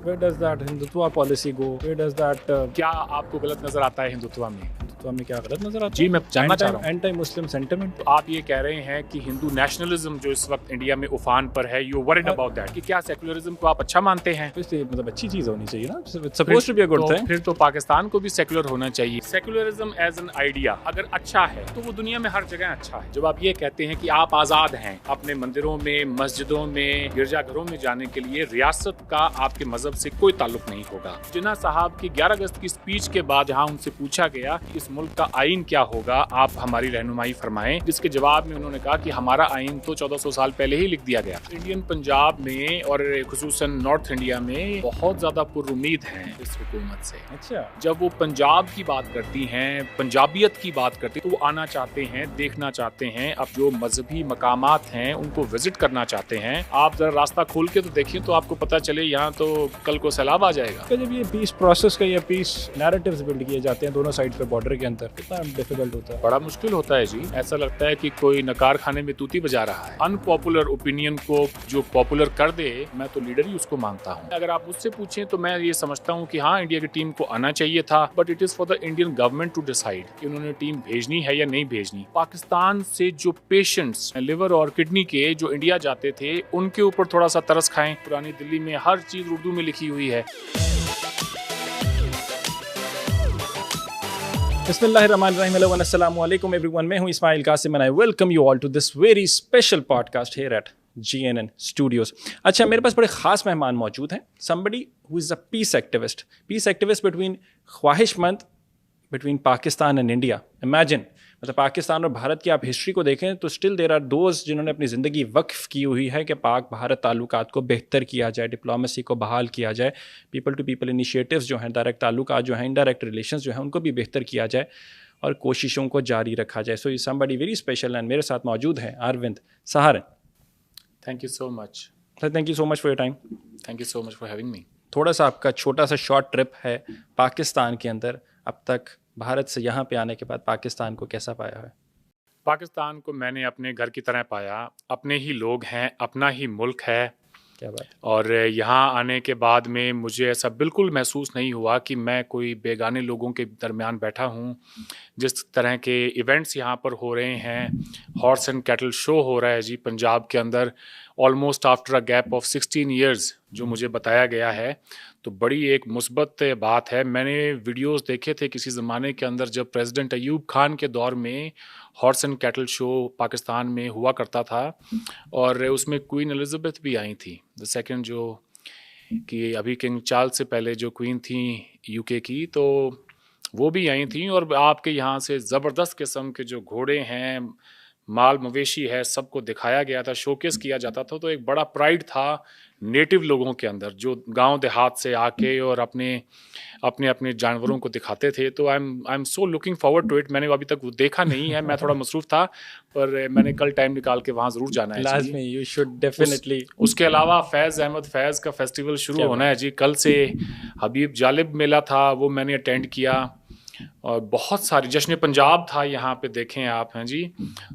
Where does that Hindutva policy go? Where does that क्या आपको गलत नजर आता है हिंदुत्व में? हिंदुत्व में क्या गलत नजर आता है? जी, मैं जानना चाह रहा हूँ। Anti Muslim sentiment. तो आप ये कह रहे हैं कि हिंदू नेशनलिज्म जो इस वक्त इंडिया में उफान पर है, यू वरिड अबाउट दैट, कि क्या सेकुलरिज्म को आप अच्छा मानते हैं? मतलब अच्छी चीज होनी चाहिए ना, it's supposed to be a good thing. फिर तो पाकिस्तान को भी सेकुलर होना चाहिए। सेकुलरिज्म एज एन आइडिया अगर अच्छा है तो वो दुनिया में हर जगह अच्छा है। जब आप ये कहते हैं कि आप आजाद हैं अपने मंदिरों में, मस्जिदों में, गिरजाघरों में जाने के लिए, रियासत का आपके मजहब से कोई ताल्लुक नहीं होगा। जिन्ना साहब की 11 अगस्त की स्पीच के बाद जहां उनसे पूछा गया कि इस मुल्क का आइन क्या होगा, आप हमारी रहनुमाई फरमाएं, जिसके जवाब में उन्होंने कहा कि हमारा आइन तो 1400 साल पहले ही लिख दिया गया। इंडियन पंजाब में और खुसूसन नॉर्थ इंडिया में बहुत ज्यादा पुरुमीद हैं इस हुकूमत से। अच्छा, जब वो पंजाब की बात करती हैं, पंजाबियत की बात करती हैं, तो वो आना चाहते हैं, देखना चाहते हैं, अब जो मजहबी मकामात हैं उनको विजिट करना चाहते हैं। आप जरा रास्ता खोल के तो देखिए तो आपको पता चले यहाँ तो कल को सैलाब आ जाएगा। जब ये पीस प्रोसेस का, ये पीस नैरेटिव्स बिल्ड किए जाते हैं दोनों साइड पे बॉर्डर के अंदर, कितना डिफिकल्ट होता है। बड़ा मुश्किल होता है जी। ऐसा लगता है कि कोई नकार खाने में तूती बजा रहा है। अनपॉपुलर ओपिनियन को जो पॉपुलर कर दे, मैं तो लीडर ही उसको मानता हूँ। अगर आप मुझसे पूछें तो मैं ये समझता हूँ कि हाँ, इंडिया की टीम को आना चाहिए था, but it is for the Indian government to decide कि उन्होंने टीम भेजनी है या नहीं भेजनी। पाकिस्तान से जो पेशेंट्स लिवर और किडनी के जो इंडिया जाते थे, उनके ऊपर थोड़ा सा तरस खाएं। पुरानी दिल्ली में हर चीज उर्दू में लिखी हुई है। बिस्मिल्लाहिर्रहमानिर्रहीम, हेलो वन अस्सलाम वालेकुम एवरीवन। मैं हूं Ismail Qasim and I welcome you all to this very special podcast here at GNN studios. अच्छा, मेरे पास बड़े ख़ास मेहमान मौजूद हैं। Somebody who is a peace activist between ख्वाहिशमंद between Pakistan and India. Imagine, मतलब पाकिस्तान और भारत की आप हिस्ट्री को देखें तो स्टिल देर आर दोज जिन्होंने अपनी ज़िंदगी वक्फ की हुई है कि पाक भारत ताल्लुकात को बेहतर किया जाए, डिप्लोमेसी को बहाल किया जाए, पीपल टू पीपल इनिशिएटिव्स जो हैं, डायरेक्ट ताल्लुकात जो हैं, इनडायरेक्ट रिलेशंस जो हैं, उनको भी बेहतर किया जाए और कोशिशों को जारी रखा जाए। So somebody very special and मेरे साथ मौजूद हैं Arvind Saharan. Thank you so much. Thank you so much for your time. Thank you so much for having me. थोड़ा सा आपका छोटा सा शॉर्ट ट्रिप है पाकिस्तान के अंदर, अब तक भारत से यहाँ पे आने के बाद पाकिस्तान को कैसा पाया है? पाकिस्तान को मैंने अपने घर की तरह पाया। अपने ही लोग हैं, अपना ही मुल्क है। क्या बात। और यहाँ आने के बाद में मुझे ऐसा बिल्कुल महसूस नहीं हुआ कि मैं कोई बेगाने लोगों के दरमियान बैठा हूँ। जिस तरह के इवेंट्स यहाँ पर हो रहे हैं, हॉर्स एंड कैटल शो हो रहा है जी पंजाब के अंदर, almost after a gap of 16 years जो मुझे बताया गया है, तो बड़ी एक मुस्बत बात है। मैंने वीडियोस देखे थे किसी ज़माने के अंदर जब प्रेसिडेंट अयूब खान के दौर में horse and cattle show Pakistan में हुआ करता था, और उसमें क्वीन एलिज़ाबेथ भी आई थी, द सेकंड, जो कि अभी किंग चार्ल्स से पहले जो क्वीन थी यूके की, तो वो भी आई थी। और आपके यहाँ से ज़बरदस्त किस्म के जो घोड़े हैं, माल मवेशी है, सबको दिखाया गया था, शोकेस किया जाता था। तो एक बड़ा प्राइड था नेटिव लोगों के अंदर जो गांव देहात से आके और अपने अपने अपने जानवरों को दिखाते थे। तो I am so looking forward to it. मैंने अभी तक वो देखा नहीं है, मैं थोड़ा मसरूफ़ था, पर मैंने कल टाइम निकाल के वहाँ ज़रूर जाना है। लाजमी, यू शुड डेफिनेटली। उसके अलावा फैज़ अहमद फैज़ का फेस्टिवल शुरू होना है जी कल से। हबीब जालिब मेला था, वो मैंने अटेंड किया, और बहुत सारी जश्न पंजाब था यहाँ पे, देखें आप हैं जी।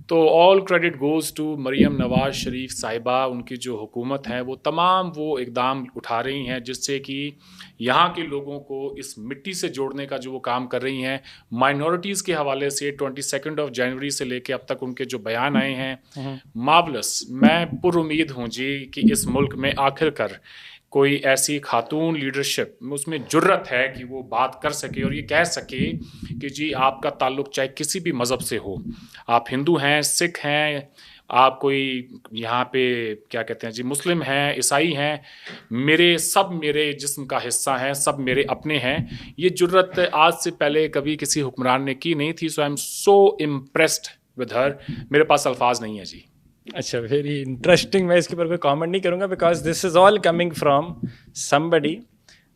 तो all credit goes to Maryam Nawaz Sharif Sahiba. उनकी जो हुकूमत है वो तमाम वो इकदाम उठा रही हैं जिससे कि यहाँ के लोगों को इस मिट्टी से जोड़ने का जो वो काम कर रही हैं। माइनॉरिटीज़ के हवाले से 22 जनवरी से लेके अब तक उनके जो बयान आए हैं, मार्वलस। मैं पुरुमीद हूँ जी कि इस मुल्क में आखिरकार कोई ऐसी खातून लीडरशिप में उसमें जुर्रत है कि वो बात कर सके और ये कह सके कि जी आपका ताल्लुक चाहे किसी भी मज़हब से हो, आप हिंदू हैं, सिख हैं, आप कोई यहाँ पे क्या कहते हैं जी मुस्लिम हैं, ईसाई हैं, मेरे जिस्म का हिस्सा हैं, सब मेरे अपने हैं। ये जुर्रत आज से पहले कभी किसी हुक्मरान ने की नहीं थी। So I am so impressed with her. मेरे पास अल्फाज नहीं है जी। अच्छा, वेरी इंटरेस्टिंग। मैं इसके ऊपर कोई कमेंट नहीं करूँगा because this is all coming from somebody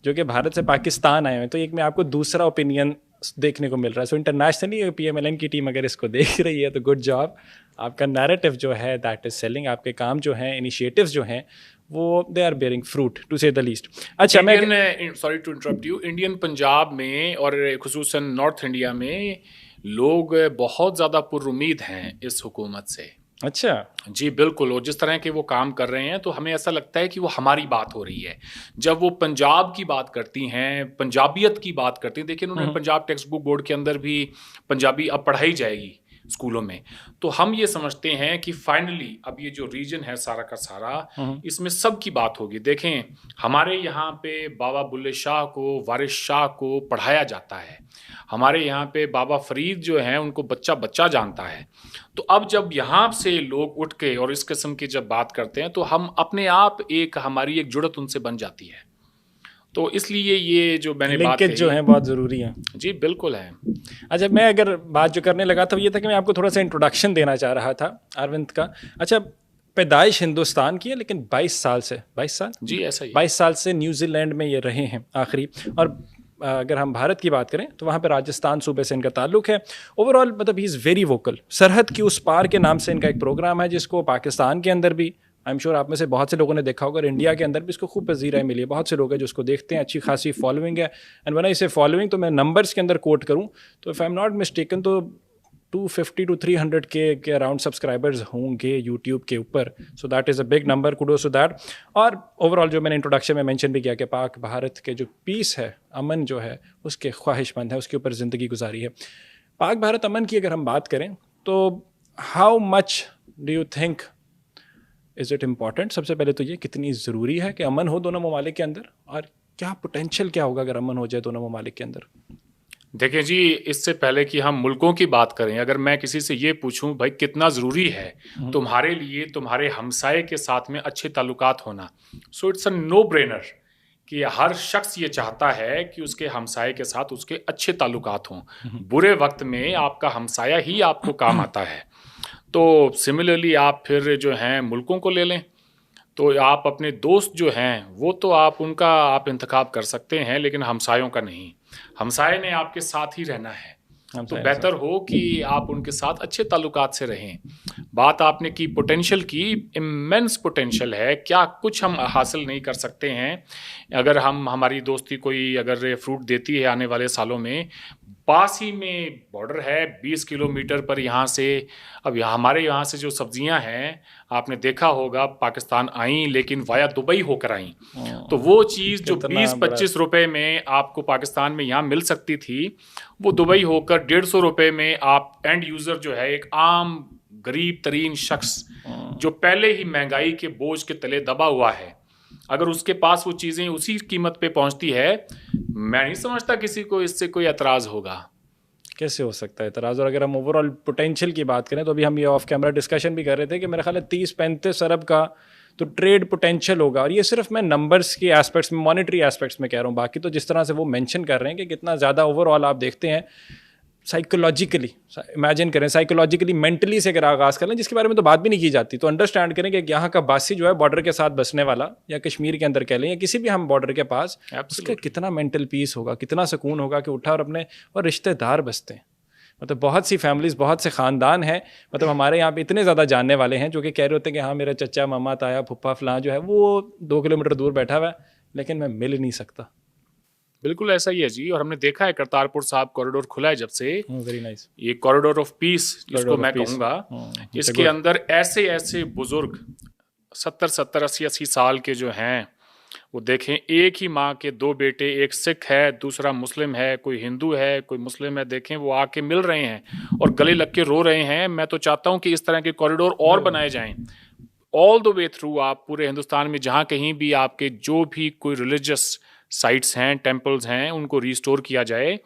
जो कि भारत से पाकिस्तान आए हैं। तो एक में आपको दूसरा ओपिनियन देखने को मिल रहा है। सो इंटरनेशनली PMLN की टीम अगर इसको देख रही है तो गुड जॉब। आपका नैरेटिव जो है दैट इज़ सेलिंग। आपके काम जो हैं, इनिशिएटिव्स जो हैं, वो they are bearing fruit to say the least. अच्छा, मैं sorry to interrupt you, Indian Punjab में और खुसूसन नॉर्थ इंडिया में लोग बहुत ज़्यादा पुरुमीद हैं इस हुकूमत से। अच्छा। जी बिल्कुल, और जिस तरह के वो काम कर रहे हैं तो हमें ऐसा लगता है कि वो हमारी बात हो रही है। जब वो पंजाब की बात करती हैं, पंजाबियत की बात करती हैं, देखिए उन्होंने पंजाब टेक्स्ट बुक बोर्ड के अंदर भी पंजाबी अब पढ़ाई जाएगी स्कूलों में, तो हम ये समझते हैं कि फाइनली अब ये जो रीजन है सारा का सारा, इसमें सबकी बात होगी। देखें, हमारे यहाँ पे बाबा बुल्ले शाह को, वारिस शाह को पढ़ाया जाता है, हमारे यहाँ पे बाबा फरीद जो हैं उनको बच्चा बच्चा जानता है। तो अब जब यहाँ से लोग उठ के और इस किस्म की जब बात करते हैं तो हम अपने आप हमारी एक जुड़त उनसे बन जाती है। तो इसलिए ये जो मैंने बात लिंकेज जो है बहुत ज़रूरी है। जी बिल्कुल है। अच्छा, मैं अगर बात जो करने लगा था वो ये था कि मैं आपको थोड़ा सा इंट्रोडक्शन देना चाह रहा था अरविंद का। अच्छा, पैदाइश हिंदुस्तान की है लेकिन 22 साल से 22 साल जी ऐसा ही 22 साल से न्यूजीलैंड में ये रहे हैं आखिरी। और अगर हम भारत की बात करें तो वहाँ पे राजस्थान सूबे से इनका ताल्लुक है। ओवरऑल मतलब ही इज़ वेरी वोकल। सरहद की उस पार के नाम से इनका एक प्रोग्राम है जिसको पाकिस्तान के अंदर भी, आई एम श्योर आप में से बहुत से लोगों ने देखा होगा, और इंडिया के अंदर भी इसको खूब पजीराई मिली है। बहुत से लोग हैं जो उसको देखते हैं, अच्छी खासी फॉलोइंग है। एंड व्हेन आई से फॉलोइंग तो मैं नंबर्स के अंदर कोट करूँ तो if I am not mistaken तो 250 to 300 के अराउंड सब्सक्राइबर्स होंगे यूट्यूब के ऊपर। So that is a big number, kudos to that. और ओवरऑल जो मैंने इंट्रोडक्शन में मेंशन भी किया कि पाक भारत के जो पीस है, अमन जो है, उसके ख्वाहिशमंद है, उसके ऊपर ज़िंदगी गुजारी है। पाक भारत अमन की अगर हम बात करें तो how much do you think is it important? सबसे पहले तो ये कितनी ज़रूरी है कि अमन हो दोनों ममालिक के अंदर, और क्या पोटेंशियल क्या होगा अगर अमन हो जाए दोनों ममालिक के अंदर? देखिए जी, इससे पहले कि हम मुल्कों की बात करें, अगर मैं किसी से ये पूछूं भाई कितना ज़रूरी है तुम्हारे लिए तुम्हारे हमसाये के साथ में अच्छे ताल्लुकात होना, so it's a no brainer कि हर शख्स ये चाहता है कि उसके हमसाये के साथ उसके अच्छे ताल्लुकात हों। बुरे वक्त में आपका हमसाया ही आपको काम आता है। तो सिमिलरली आप फिर जो हैं मुल्कों को ले लें, तो आप अपने दोस्त जो हैं वो तो आप उनका आप इंतखाब कर सकते हैं, लेकिन हमसायों का नहीं। हमसाये ने आपके साथ ही रहना है, तो बेहतर हो कि आप उनके साथ अच्छे ताल्लुकात से रहें। बात आपने की पोटेंशियल की, इमेंस पोटेंशियल है, क्या कुछ हम हासिल नहीं कर सकते हैं अगर हमारी दोस्ती कोई अगर फ्रूट देती है आने वाले सालों में। पास ही में बॉर्डर है 20 किलोमीटर पर यहाँ से। अब हमारे यहाँ से जो सब्जियाँ हैं आपने देखा होगा पाकिस्तान आई, लेकिन वाया दुबई होकर आई। तो वो चीज़ जो 20-25 रुपए में आपको पाकिस्तान में यहाँ मिल सकती थी, वो दुबई होकर 150 रुपए में आप एंड यूज़र जो है, एक आम गरीब तरीन शख्स जो पहले ही महंगाई के बोझ के तले दबा हुआ है, अगर उसके पास वो चीज़ें उसी कीमत पे पहुंचती है, मैं नहीं समझता किसी को इससे कोई एतराज़ होगा। कैसे हो सकता है एतराज़? और अगर हम ओवरऑल पोटेंशियल की बात करें तो अभी हम ये ऑफ कैमरा डिस्कशन भी कर रहे थे कि मेरा ख्याल है 30-35 अरब का तो ट्रेड पोटेंशियल होगा। और ये सिर्फ मैं नंबर्स के एस्पेक्ट्स में, मॉनेटरी एस्पेक्ट्स में कह रहा हूँ। बाकी तो जिस तरह से वो मेंशन कर रहे हैं कि कितना ज़्यादा ओवरऑल आप देखते हैं साइकोलॉजिकली, इमेजिन करें साइकोलॉजिकली, मेंटली से अगर आगाज़ कर लें, जिसके बारे में तो बात भी नहीं की जाती, तो अंडरस्टैंड करें कि यहाँ का बासी जो है बॉर्डर के साथ बसने वाला, या कश्मीर के अंदर कह लें या किसी भी हम बॉर्डर के पास, उसका कितना मेंटल पीस होगा, कितना सुकून होगा कि उठा और अपने और रिश्तेदार बसते हैं। मतलब बहुत सी फैमिलीज़, बहुत से ख़ानदान हैं, मतलब हमारे यहाँ पे इतने ज़्यादा जानने वाले हैं जो कि कह रहे होते हैं कि हाँ मेरा चचा, मामा, ताया, फुप्पा, फलां जो है वो 2 किलोमीटर दूर बैठा हुआ है, लेकिन मैं मिल नहीं सकता। बिल्कुल ऐसा ही है जी। और हमने देखा है करतारपुर साहब कॉरिडोर खुला है जब से, वेरी नाइस, ये कॉरिडोर ऑफ पीस जिसको मैं कहूँगा, इसके अंदर ऐसे ऐसे बुजुर्ग 70-70, 80-80 साल के जो हैं, वो देखें, एक ही माँ के 2 बेटे, एक सिख है, दूसरा मुस्लिम है, कोई हिंदू है, कोई मुस्लिम है, देखें वो आके मिल रहे हैं और गले लग के रो रहे हैं। मैं तो चाहता हूँ कि इस तरह के कॉरिडोर और बनाए जाएं ऑल द वे थ्रू। आप पूरे हिंदुस्तान में जहाँ कहीं भी आपके जो भी कोई रिलीजियस साइट्स हैं, टेम्पल्स हैं, उनको रिस्टोर किया जाए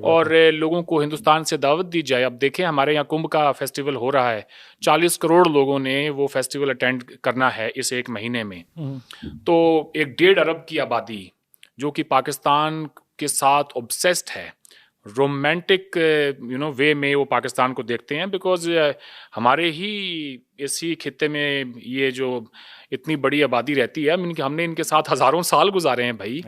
और लोगों को हिंदुस्तान से दावत दी जाए। अब देखें हमारे यहाँ कुंभ का फेस्टिवल हो रहा है, 40 करोड़ लोगों ने वो फेस्टिवल अटेंड करना है इस 1 महीने में। तो 1.5 अरब की आबादी जो कि पाकिस्तान के साथ ऑब्सेस्ड है, रोमांटिक वे में वो पाकिस्तान को देखते हैं, बिकॉज हमारे ही इसी खित्ते में ये जो इतनी बड़ी आबादी रहती है, हमने इनके साथ हज़ारों साल गुजारे हैं भाई।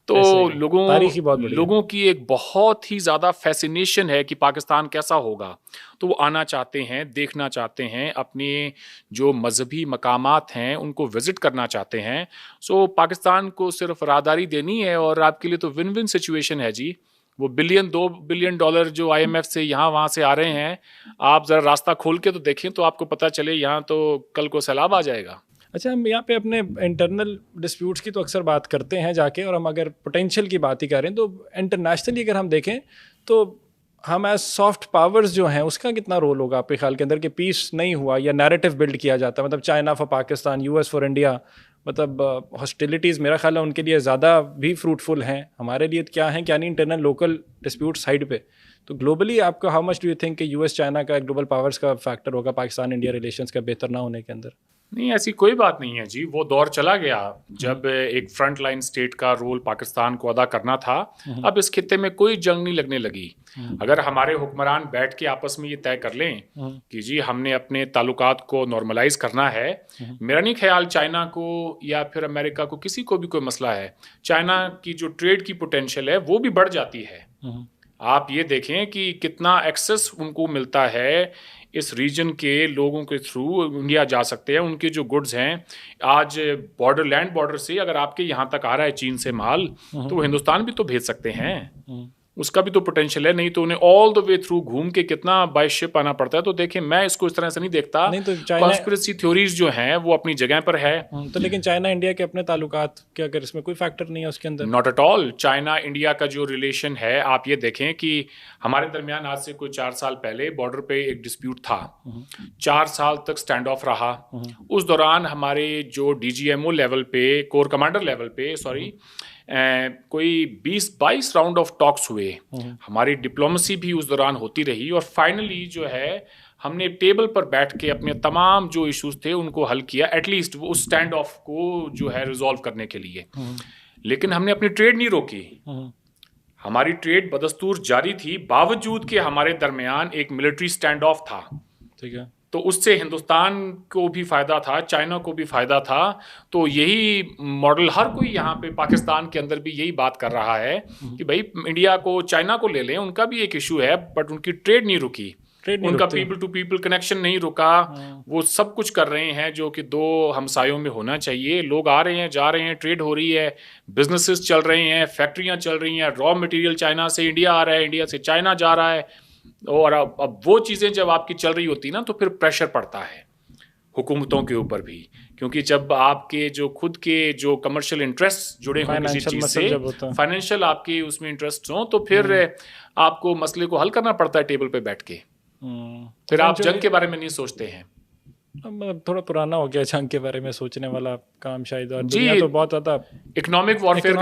तो लोगों की एक बहुत ही ज़्यादा फैसिनेशन है कि पाकिस्तान कैसा होगा, तो वो आना चाहते हैं, देखना चाहते हैं, अपने जो मजहबी मकामात हैं उनको विज़िट करना चाहते हैं। सो पाकिस्तान को सिर्फ राहदारी देनी है और आपके लिए तो विन विन सिचुएशन है जी। वो $2 बिलियन जो IMF से यहाँ वहाँ से आ रहे हैं, आप ज़रा रास्ता खोल के तो देखें तो आपको पता चले यहाँ तो कल को सैलाब आ जाएगा। अच्छा, हम यहाँ पे अपने इंटरनल डिस्प्यूट्स की तो अक्सर बात करते हैं जाके, और हम अगर पोटेंशियल की बात ही करें तो इंटरनेशनली अगर हम देखें तो हम एज सॉफ्ट पावर्स जो हैं उसका कितना रोल होगा आपके ख्याल के अंदर कि पीस नहीं हुआ या नैरेटिव बिल्ड किया जाता है? मतलब China for Pakistan, US for India, मतलब हॉस्टिलिटीज़ मेरा ख्याल है उनके लिए ज़्यादा भी फ्रूटफुल हैं, हमारे लिए क्या हैं क्या नहीं, इंटरनल लोकल डिस्प्यूट साइड पे। तो ग्लोबली आपका how much do you think कि US चाइना का ग्लोबल पावर्स का फैक्टर होगा पाकिस्तान इंडिया रिलेशंस का बेहतर ना होने के अंदर? नहीं, ऐसी कोई बात नहीं है जी। वो दौर चला गया जब एक फ्रंट लाइन स्टेट का रोल पाकिस्तान को अदा करना था। अब इस खित्ते में कोई जंग नहीं लगने लगी। अगर हमारे हुक्मरान बैठ के आपस में ये तय कर लें कि जी हमने अपने ताल्लुकात को नॉर्मलाइज करना है, मेरा नहीं ख्याल चाइना को या फिर अमेरिका को किसी को भी कोई मसला है। चाइना की जो ट्रेड की पोटेंशियल है वो भी बढ़ जाती है। आप ये देखें कि कितना एक्सेस उनको मिलता है, इस रीजन के लोगों के थ्रू इंडिया जा सकते हैं। उनके जो गुड्स हैं आज लैंड बॉर्डर से अगर आपके यहाँ तक आ रहा है चीन से माल, तो वो हिंदुस्तान भी तो भेज सकते हैं। उसका भी तो पोटेंशियल है। नहीं तो उन्हें ऑल द वे थ्रू घूम के कितना बाय शिप आना पड़ता है। तो देखें, मैं इसको इस तरह से नहीं देखता। नहीं तो कॉन्स्पिरेसी थ्योरीज जो हैं वो अपनी जगह पर है। तो लेकिन चाइना इंडिया के अपने ताल्लुकात के अगर इसमें कोई फैक्टर नहीं है उसके अंदर? Not at all. China India का जो रिलेशन है, आप ये देखें कि हमारे दरमियान आज से कोई 4 साल पहले बॉर्डर पे एक डिस्प्यूट था। 4 साल तक स्टैंड ऑफ रहा। उस दौरान हमारे जो DGMO लेवल पे, कोर कमांडर लेवल पे कोई 20-22 राउंड ऑफ टॉक्स हुए। हमारी डिप्लोमेसी भी उस दौरान होती रही और फाइनली जो है हमने टेबल पर बैठ के अपने तमाम जो इश्यूज थे उनको हल किया, एटलीस्ट वो उस स्टैंड ऑफ को जो है रिजॉल्व करने के लिए। लेकिन हमने अपनी ट्रेड नहीं रोकी। हमारी ट्रेड बदस्तूर जारी थी, बावजूद कि हमारे दरमियान एक मिलिट्री स्टैंड ऑफ था। ठीक है। तो उससे हिंदुस्तान को भी फायदा था, चाइना को भी फायदा था। तो यही मॉडल हर कोई यहाँ पे पाकिस्तान के अंदर भी यही बात कर रहा है कि भाई इंडिया को, चाइना को ले लें, उनका भी एक इशू है, बट उनकी ट्रेड नहीं रुकी, उनका पीपल टू पीपल कनेक्शन नहीं रुका। वो सब कुछ कर रहे हैं जो कि दो हमसायों में होना चाहिए। लोग आ रहे हैं, जा रहे हैं, ट्रेड हो रही है, बिजनेसेस चल रहे हैं, फैक्ट्रियां चल रही हैं, रॉ मटेरियल चाइना से इंडिया आ रहा है, इंडिया से चाइना जा रहा है। और अब वो चीज़ें जब आपकी चल रही होती ना, तो फिर प्रेशर पड़ता है हुकूमतों के ऊपर भी, क्योंकि जब आपके जो खुद के जो कमर्शियल इंटरेस्ट जुड़े हों किसी चीज़ से, फाइनेंशियल आपके उसमें इंटरेस्ट हों, तो फिर आपको मसले को हल करना पड़ता है टेबल पे बैठ के। फिर आप जंग के बारे में नहीं सोचते हैं। अब थोड़ा पुराना हो गया जंग के बारे में सोचने वाला काम शायद, और दुनिया तो बहुत ज़्यादा इकोनॉमिक वॉरफेयर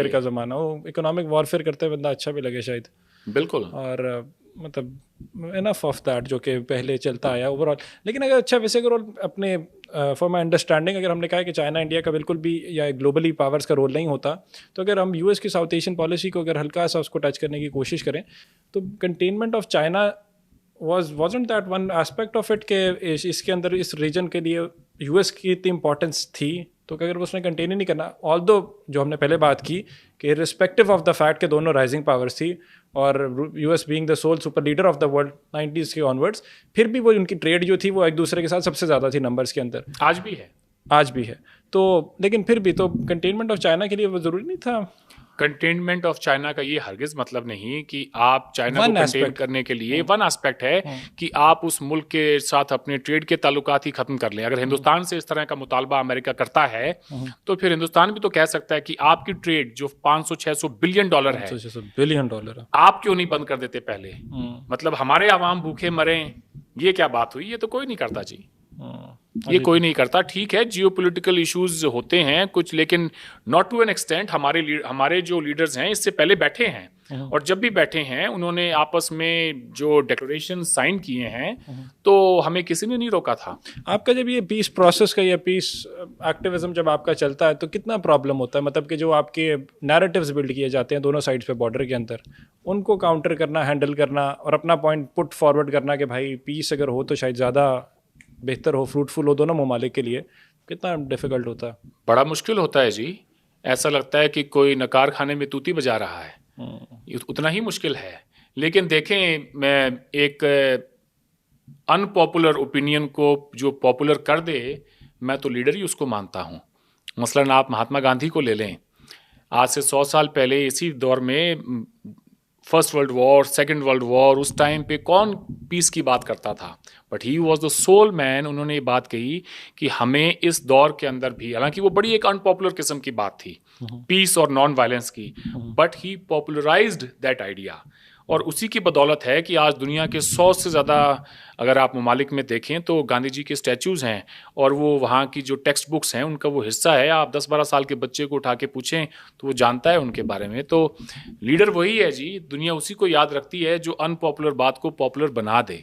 का ज़माना वो इकोनॉमिक वॉरफेयर करते बंदा अच्छा भी लगे शायद। बिल्कुल। और मतलब इनफ ऑफ दैट जो कि पहले चलता आया ओवरऑल। लेकिन अगर अच्छा वैसे अगर अपने फॉर माई अंडरस्टैंडिंग, अगर हमने कहा कि चाइना इंडिया का बिल्कुल भी या ग्लोबली पावर्स का रोल नहीं होता, तो अगर हम US की साउथ एशियन पॉलिसी को अगर हल्का सा उसको टच करने की कोशिश करें, तो containment of China wasn't that one aspect of it कि इसके अंदर इस रीजन के लिए US की इतनी इंपॉर्टेंस थी, तो अगर उसने कंटेन ही नहीं करना, ऑल्दो जो हमने पहले बात की कि रिस्पेक्टिव ऑफ द फैक्ट के दोनों राइजिंग पावर्स थी और US being the sole super leader of the world 90s के ऑनवर्ड्स, फिर भी वो उनकी ट्रेड जो थी वो एक दूसरे के साथ सबसे ज़्यादा थी नंबर्स के अंदर। आज भी है। तो लेकिन फिर भी तो कंटेनमेंट ऑफ चाइना के लिए वो ज़रूरी नहीं था। कंटेनमेंट ऑफ चाइना का ये हरगिज मतलब नहीं कि आप चाइना को कंटेन करने के लिए, वन एस्पेक्ट है कि आप उस मुल्क के साथ अपने ट्रेड के ताल्लुकात ही खत्म कर लें। अगर हिंदुस्तान से इस तरह का मुतालबा अमेरिका करता है, तो फिर हिंदुस्तान भी तो कह सकता है कि आपकी ट्रेड जो $500-600 बिलियन है, आप क्यों नहीं बंद कर देते पहले? मतलब हमारे आवाम भूखे मरें, ये क्या बात हुई? ये तो कोई नहीं करता जी, ये कोई नहीं करता। ठीक है, जियोपॉलिटिकल इश्यूज होते हैं कुछ, लेकिन नॉट टू एन एक्सटेंट। हमारे जो लीडर्स हैं इससे पहले बैठे हैं, और जब भी बैठे हैं उन्होंने आपस में जो डिक्लेरेशन साइन किए हैं, तो हमें किसी ने नहीं रोका था। आपका जब ये पीस प्रोसेस का या पीस एक्टिविज्म जब आपका चलता है, तो कितना प्रॉब्लम होता है? मतलब कि जो आपके नैरेटिव्स बिल्ड किए जाते हैं दोनों साइड्स पे बॉर्डर के अंदर, उनको काउंटर करना, हैंडल करना और अपना पॉइंट पुट फॉरवर्ड करना कि भाई पीस अगर हो तो शायद ज़्यादा बेहतर हो, फ्रूटफुल हो दोनों ममालिक के लिए, कितना डिफिकल्ट होता है? बड़ा मुश्किल होता है जी। ऐसा लगता है कि कोई नकार खाने में तूती बजा रहा है, उतना ही मुश्किल है। लेकिन देखें, मैं एक अनपॉपुलर ओपिनियन को जो पॉपुलर कर दे, मैं तो लीडर ही उसको मानता हूँ। मसलन आप महात्मा गांधी को ले लें। आज से 100 साल पहले इसी दौर में first world war, second world war, उस टाइम पे कौन पीस की बात करता था? But he was the sole man. उन्होंने ये बात कही कि हमें इस दौर के अंदर भी, हालांकि वो बड़ी एक अनपॉपुलर किस्म की बात थी पीस और नॉन वायलेंस की, but he popularised that idea. और उसी की बदौलत है कि आज दुनिया के 100 से ज़्यादा अगर आप ममालिक में देखें तो गांधी जी के स्टैचूज़ हैं, और वो वहाँ की जो टेक्स्ट बुक्स हैं उनका वो हिस्सा है। आप 10-12 साल के बच्चे को उठा के पूछें तो वो जानता है उनके बारे में। तो लीडर वही है जी, दुनिया उसी को याद रखती है जो अनपॉपुलर बात को पॉपुलर बना दे।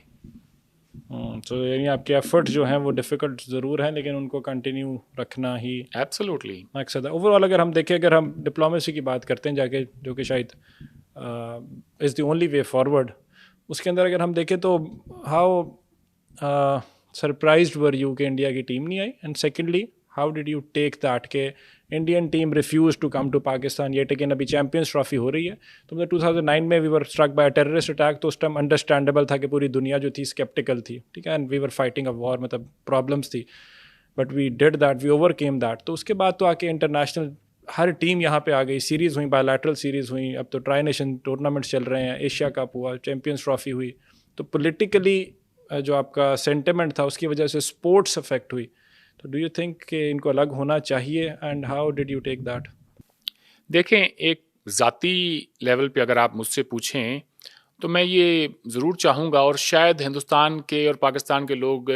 तो यानी आपके एफर्ट जो हैं वो डिफ़िकल्ट ज़रूर हैं, लेकिन उनको कंटिन्यू रखना ही एब्सोल्युटली मकसद है। ओवरऑल अगर हम देखें, अगर हम डिप्लोमेसी की बात करते हैं जाके, जो कि शायद is the only way forward, उसके अंदर अगर हम देखें तो हाउ सरप्राइज्ड वर यू कि इंडिया की टीम नहीं आई, and secondly how did you take that के Indian team refuse to come to Pakistan, ये टेकिन अभी चैम्पियंस ट्रॉफी हो रही है। तो मतलब 2009 में we were struck by terrorist attack, तो उस टाइम अंडरस्टैंडेबल था कि पूरी दुनिया जो थी स्केप्टिकल थी, ठीक है, and we were fighting a war, मतलब प्रॉब्लम्स थी, but we did that, we overcame that. तो उसके बाद तो आके इंटरनेशनल हर टीम यहाँ पे आ गई, सीरीज़ हुई, बायलैटरल सीरीज़ हुई, अब तो ट्राई नेशन टूर्नामेंट्स चल रहे हैं, एशिया कप हुआ, चैम्पियंस ट्रॉफी हुई। तो पॉलिटिकली जो आपका सेंटिमेंट था उसकी वजह से स्पोर्ट्स अफेक्ट हुई। तो डू यू थिंक कि इनको अलग होना चाहिए, and how did you take that? देखें, एक ज़ाती लेवल पे अगर आप मुझसे पूछें तो मैं ये ज़रूर चाहूँगा, और शायद हिंदुस्तान के और पाकिस्तान के लोग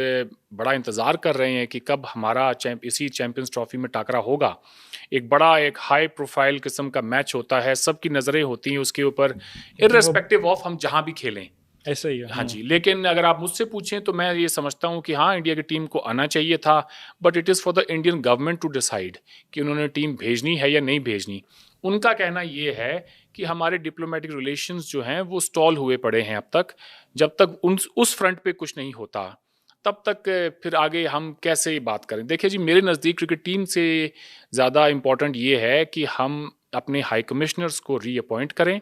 बड़ा इंतज़ार कर रहे हैं कि कब हमारा इसी चैम्पियंस ट्रॉफी में टाकरा होगा। एक बड़ा, एक हाई प्रोफाइल किस्म का मैच होता है, सबकी नज़रें होती हैं उसके ऊपर, इर्रेस्पेक्टिव ऑफ हम जहाँ भी खेलें। ऐसा ही है। हाँ जी, लेकिन अगर आप मुझसे पूछें तो मैं ये समझता हूँ कि हाँ, इंडिया की टीम को आना चाहिए था, but it is for the Indian government to decide कि उन्होंने टीम भेजनी है या नहीं भेजनी। उनका कहना ये है कि हमारे डिप्लोमेटिक रिलेशंस जो हैं वो स्टॉल हुए पड़े हैं अब तक, जब तक उस फ्रंट पे कुछ नहीं होता तब तक फिर आगे हम कैसे बात करें। देखिए जी, मेरे नज़दीक क्रिकेट टीम से ज़्यादा इम्पोर्टेंट ये है कि हम अपने हाई कमिश्नर्स को रीअपॉइंट करें,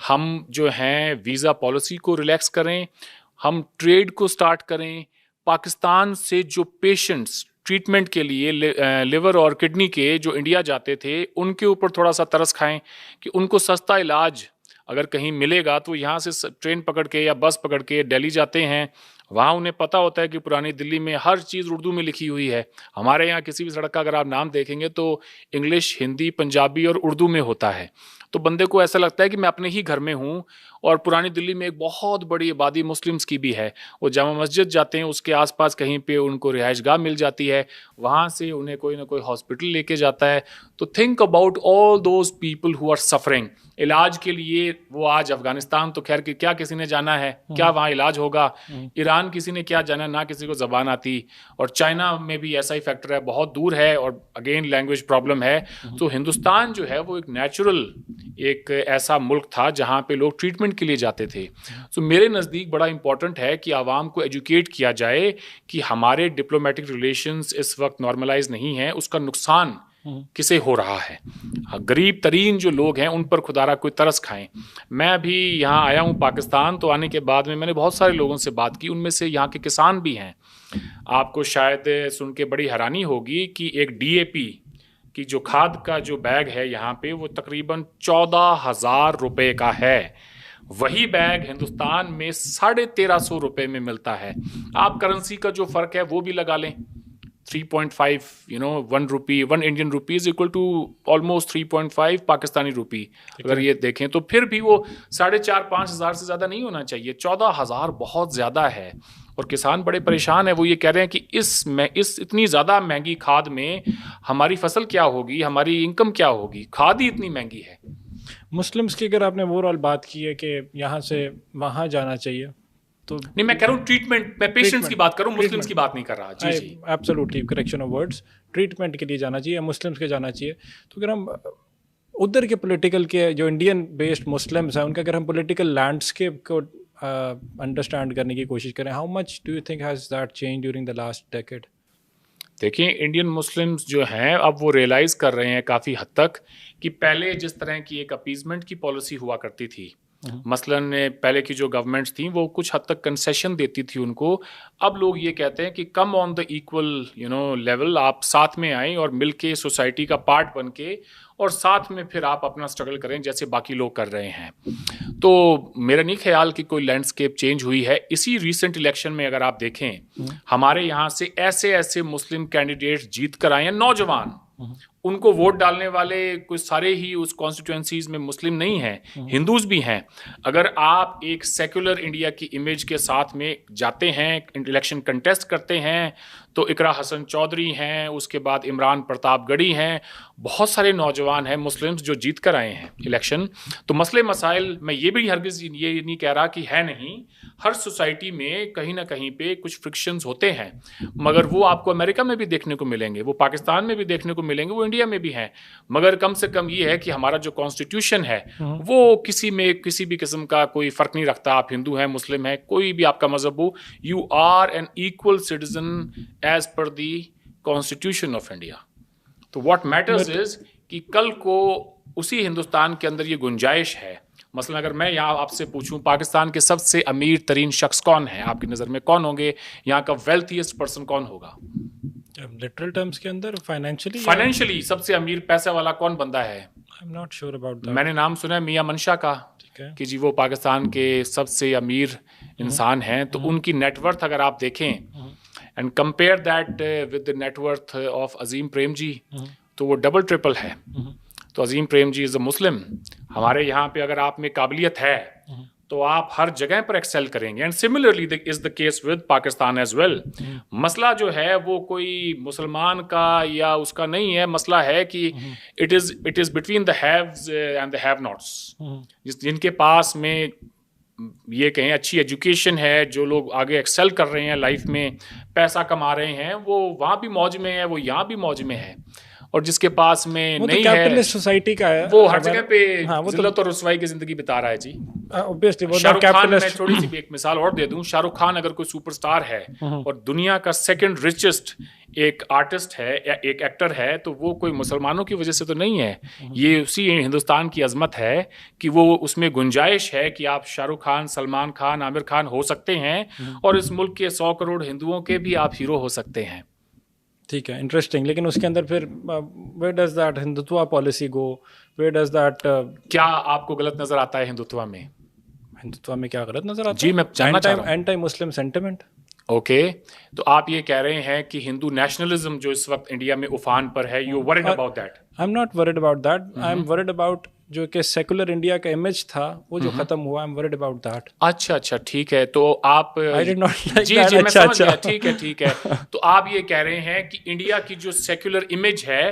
हम जो हैं वीज़ा पॉलिसी को रिलैक्स करें, हम ट्रेड को स्टार्ट करें, पाकिस्तान से जो पेशेंट्स ट्रीटमेंट के लिए लिवर और किडनी के जो इंडिया जाते थे उनके ऊपर थोड़ा सा तरस खाएं कि उनको सस्ता इलाज अगर कहीं मिलेगा तो यहाँ से ट्रेन पकड़ के या बस पकड़ के दिल्ली जाते हैं। वहाँ उन्हें पता होता है कि पुरानी दिल्ली में हर चीज़ उर्दू में लिखी हुई है। हमारे यहाँ किसी भी सड़क का अगर आप नाम देखेंगे तो इंग्लिश, हिंदी, पंजाबी और उर्दू में होता है। तो बंदे को ऐसा लगता है कि मैं अपने ही घर में हूँ। और पुरानी दिल्ली में एक बहुत बड़ी आबादी मुस्लिम्स की भी है। वो जामा मस्जिद जाते हैं, उसके आसपास कहीं पे उनको रिहाइशगाह मिल जाती है, वहाँ से उन्हें कोई ना कोई हॉस्पिटल लेके जाता है। तो think about all those people who are suffering. इलाज के लिए वो आज अफगानिस्तान तो खैर क्या किसी ने जाना है, क्या वहाँ इलाज होगा? ईरान किसी ने क्या जाना, ना किसी को ज़बान आती। और चाइना में भी ऐसा ही फैक्टर है, बहुत दूर है और अगेन लैंग्वेज प्रॉब्लम है। तो हिंदुस्तान जो है वो एक नेचुरल एक ऐसा मुल्क था जहाँ पे लोग ट्रीटमेंट के लिए जाते थे। तो मेरे नज़दीक बड़ा इंपॉर्टेंट है कि आवाम को एजुकेट किया जाए कि हमारे डिप्लोमेटिक रिलेशंस इस वक्त नॉर्मलाइज नहीं है, उसका नुकसान किसे हो रहा है। गरीब तरीन जो लोग हैं उन पर खुदारा कोई तरस खाएं। मैं अभी यहाँ आया हूँ पाकिस्तान, तो आने के बाद में मैंने बहुत सारे लोगों से बात की, उनमें से यहाँ के किसान भी हैं। आपको शायद सुन के बड़ी हैरानी होगी कि एक DAP की जो खाद का जो बैग है यहाँ पे वो तकरीबन 14,000 रुपये का है। वही बैग हिंदुस्तान में 1350 रुपये में मिलता है। आप करेंसी का जो फ़र्क है वो भी लगा लें, 3.5 1 Indian rupee is equal to almost 3.5 Pakistani rupee. अगर ये देखें तो फिर भी वो 4,500-5 हज़ार से ज़्यादा नहीं होना चाहिए। 14,000 बहुत ज़्यादा है और किसान बड़े परेशान है। वो ये कह रहे हैं कि इस इतनी ज़्यादा महंगी खाद में हमारी फसल क्या होगी, हमारी इनकम क्या होगी, खाद ही इतनी महंगी है। मुस्लिम्स की अगर आपने ओवरऑल बात की है कि यहाँ से वहाँ जाना चाहिए, तो नहीं, मैं कह रहा हूँ ट्रीटमेंट, मैं पेशेंट्स की बात करूँ, मुस्लिम्स की बात नहीं कर रहा। जी जी, absolutely, correction of words, treatment के लिए जाना चाहिए, मुस्लिम्स के जाना चाहिए। तो अगर हम उधर के पॉलिटिकल के जो इंडियन बेस्ड मुस्लिम्स हैं उनका अगर हम पॉलिटिकल लैंडस्केप को अंडरस्टैंड करने की कोशिश करें, how much do you think has that change during the last decade? देखिए, इंडियन मुस्लिम्स जो हैं अब वो रियलाइज़ कर रहे हैं काफ़ी हद तक कि पहले जिस तरह की एक अपीजमेंट की पॉलिसी हुआ करती थी मसलन पहले की जो गवर्नमेंट्स थी वो कुछ हद तक कंसेशन देती थी उनको। अब लोग ये कहते हैं कि come on the equal level, आप साथ में आएँ और मिलके सोसाइटी का पार्ट बन के और साथ में फिर आप अपना स्ट्रगल करें जैसे बाकी लोग कर रहे हैं। तो मेरा नहीं ख्याल कि कोई लैंडस्केप चेंज हुई है। इसी रीसेंट इलेक्शन में अगर आप देखें, हमारे यहाँ से ऐसे ऐसे मुस्लिम कैंडिडेट्स जीत कर आए हैं, नौजवान, उनको वोट डालने वाले कुछ सारे ही उस कॉन्स्टिट्यूएंसीज में मुस्लिम नहीं हैं, हिंदूज भी हैं। अगर आप एक सेक्युलर इंडिया की इमेज के साथ में जाते हैं, इलेक्शन कंटेस्ट करते हैं, तो इकरा हसन चौधरी हैं, उसके बाद इमरान प्रतापगढ़ी हैं, बहुत सारे नौजवान हैं मुस्लिम्स जो जीत कर आए हैं इलेक्शन। तो मसले मसाइल, मैं ये भी हरगिज़ ये नहीं कह रहा कि है नहीं, हर सोसाइटी में कहीं ना कहीं पे कुछ फ्रिक्शंस होते हैं, मगर वो आपको अमेरिका में भी देखने को मिलेंगे, वो पाकिस्तान में भी देखने को मिलेंगे, वो इंडिया में भी हैं। मगर कम से कम ये है कि हमारा जो कॉन्स्टिट्यूशन है वो किसी में किसी भी किस्म का कोई फ़र्क नहीं रखता, आप हिंदू हैं, मुस्लिम हैं, कोई भी आपका मजहब हो, you are an equal citizen as per the constitution of India. तो व्हाट मैटर्स इज कि कल को उसी हिंदुस्तान के अंदर ये गुंजाइश है। मसलन अगर मैं यहाँ आपसे पूछूं पाकिस्तान के सबसे अमीर तरीन शख्स कौन है, आपकी नज़र में कौन होंगे, यहाँ का वेल्थीएस्ट पर्सन कौन होगा? लिटरल टर्म्स के अंदर फाइनेंशियली सबसे अमीर पैसे वाला कौन बंदा है? I am not sure about that. मैंने नाम सुना है मियां मनशा का, कि जी वो पाकिस्तान के सबसे अमीर इंसान हैं। तो उनकी नेटवर्थ अगर आप देखें and compare that with the net worth of Azim Premji, तो वो डबल ट्रिपल है। तो अजीम प्रेम जी इज़ अ मुस्लिम। हमारे यहाँ पे अगर आप में काबिलियत है तो आप हर जगह पर एक्सेल करेंगे। And similarly is the case with Pakistan as well. मसला जो है वो कोई मुसलमान का या उसका नहीं है, मसला है कि it is between the haves and the have nots. जिनके पास में ये कहें अच्छी एजुकेशन है, जो लोग आगे एक्सेल कर रहे हैं लाइफ में, पैसा कमा रहे हैं, वो वहाँ भी मौज में है, वो यहाँ भी मौज में है। और जिसके पास में नहीं है, सोसाइटी का है, वो हर जगह पे जिल्लत और रुसवाई की जिंदगी बिता रहा है जी। शाहरुख खान, मैं थोड़ी सी एक मिसाल और दे दूं, शाहरुख खान अगर कोई सुपरस्टार है और दुनिया का सेकंड रिचेस्ट एक आर्टिस्ट है या एक एक्टर है, तो वो कोई मुसलमानों की वजह से तो नहीं है। ये उसी हिंदुस्तान की अजमत है कि वो उसमें गुंजाइश है कि आप शाहरुख खान, सलमान खान, आमिर खान हो सकते हैं और इस मुल्क के 100 करोड़ हिंदुओं के भी आप हीरो हो सकते हैं। ठीक है, इंटरेस्टिंग। लेकिन उसके अंदर फिर where does that Hindutva policy go, where does that, क्या आपको गलत नजर आता है हिंदुत्व में? हिंदुत्व में क्या गलत नजर आता है? जी मैं जानना चाह रहा हूं। Anti Muslim sentiment. ओके, तो आप ये कह रहे हैं कि हिंदू नेशनलिज्म जो इस वक्त इंडिया में उफान पर है, you worried about that? I am not worried about that, I am worried about जो कि सेकुलर इंडिया का इमेज था वो जो खत्म हुआ, I am worried about that. अच्छा, ठीक है। तो आप आई डिड नॉट लाइक जी दैट। जी मैं समझ गया, ठीक है। तो आप ये कह रहे हैं कि इंडिया की जो सेक्युलर इमेज है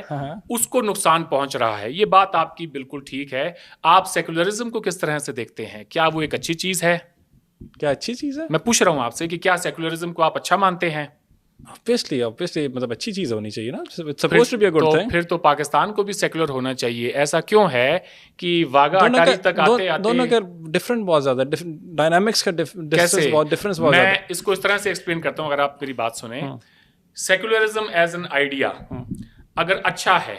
उसको नुकसान पहुंच रहा है। ये बात आपकी बिल्कुल ठीक है। आप सेकुलरिज्म को किस तरह से देखते हैं? क्या वो एक अच्छी चीज है? क्या अच्छी चीज है? मैं पूछ रहा हूं आपसे कि क्या सेकुलरिज्म को आप अच्छा मानते हैं? ऑब्वियसली मतलब अच्छी चीज होनी चाहिए ना, it's supposed to be a good thing. फिर तो पाकिस्तान को भी सेकुलर होना चाहिए। ऐसा क्यों है कि वाघा अटारी तक आते दोनों का डिफरेंट बहुत ज्यादा डायनामिक्स का डिफरेंस बहुत मैं इसको इस तरह से एक्सप्लेन करता हूं, अगर आप मेरी बात सुने। सेकुलरिज्म एज एन आइडिया अगर अच्छा है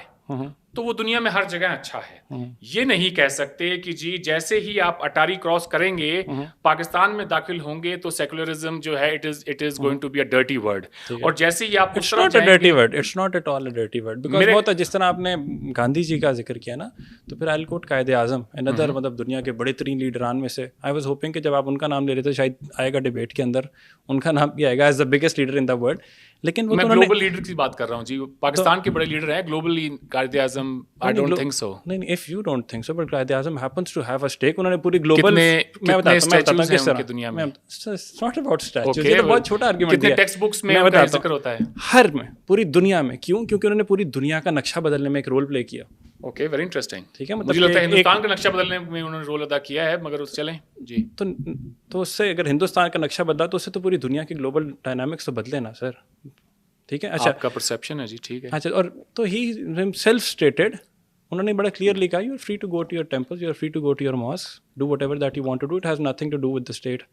तो वो दुनिया में हर जगह अच्छा है। ये नहीं कह सकते कि जी जैसे ही आप अटारी क्रॉस करेंगे, पाकिस्तान में दाखिल होंगे, तो सेकुलरिज्म जो है it is going to be a dirty word. और जैसे ही आप it's not a dirty word, it's not at all a dirty word. Because बहुत जिस तरह आपने गांधी जी का जिक्र किया ना, तो फिर आई कोट कायदे आजम, अनदर मतलब दुनिया के बड़े तरीन लीडरान में से। आई वाज होपिंग कि जब आप उनका नाम ले रहे थे शायद आएगा डिबेट के अंदर उनका नाम भी आएगा as the biggest leader in the world. लेकिन वो मैं ग्लोबल लीडर की बात कर रहा हूँ जी। पाकिस्तान के बड़े लीडर हैं ग्लोबली, कायदे आजम। I don't think so. नहीं, if you don't think so, but Quaid-e-Azam happens to have a stake. उन्होंने पूरी ग्लोबल, मैं बताता हूं किस तरह दुनिया में, इट्स नॉट अबाउट स्टैच्यूज, ये तो बहुत छोटा आर्गुमेंट है। कितने टेक्स्ट बुक्स में उनका जिक्र होता है? हर में, पूरी दुनिया में। क्यों? क्योंकि उन्होंने पूरी दुनिया का नक्शा बदलने में एक रोल प्ले किया। Okay, very interesting. ठीक है, मतलब मुझे लगता है हिंदुस्तान का नक्शा बदलने में उन्होंने रोल अदा किया है, मगर उस चलें जी। तो उससे अगर हिंदुस्तान का नक्शा बदला तो उससे तो पूरी दुनिया की ग्लोबल डायनामिक्स तो बदले ना सर। ठीक है, अच्छा आपका परसेप्शन है जी, ठीक है। अच्छा, और तो ही सेल्फ स्टेटेड, उन्होंने बड़ा क्लियरली कहा, you are free to go to your temples, you are free to go to your mosque, do whatever that you want to do, it has nothing to do with the state.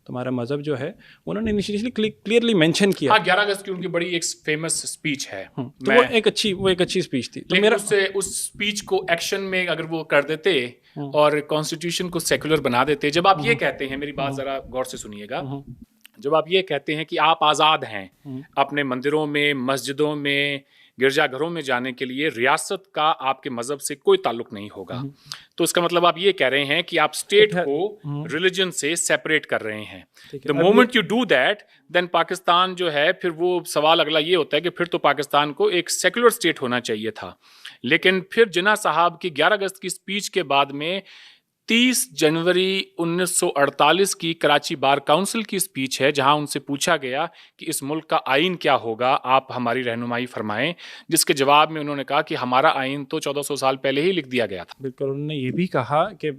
तुम्हारा मजहब जो है, उन्होंने initially clearly mention किया। हाँ, 11 अगस्त की उनकी बड़ी एक फेमस स्पीच है। तो वो एक अच्छी स्पीच थी। तो मेरा उस स्पीच को एक्शन में अगर वो कर देते और कॉन्स्टिट्यूशन को सेकुलर बना देते, जब आप ये कहते हैं, मेरी बात जरा गौर से सुनिएगा, जब आप ये कहते हैं कि आप आज़ाद हैं अपने मंदिरों में, मस्जिदों में, गिरजाघरों में जाने के लिए, रियासत का आपके मजहब से कोई ताल्लुक नहीं होगा, तो इसका मतलब आप ये कह रहे हैं कि आप स्टेट को रिलीजन से सेपरेट कर रहे हैं। The moment you do that, then Pakistan जो है, फिर वो सवाल अगला ये होता है कि फिर तो पाकिस्तान को एक सेकुलर स्टेट होना चाहिए था। लेकिन फिर जिन्ना साहब की 11 अगस्त की स्पीच के बाद में 30 जनवरी 1948 की कराची बार काउंसिल की स्पीच है, जहां उनसे पूछा गया कि इस मुल्क का आइन क्या होगा, आप हमारी रहनुमाई फरमाएं, जिसके जवाब में उन्होंने कहा कि हमारा आइन तो 1400 साल पहले ही लिख दिया गया था। बिल्कुल, उन्होंने ये भी कहा कि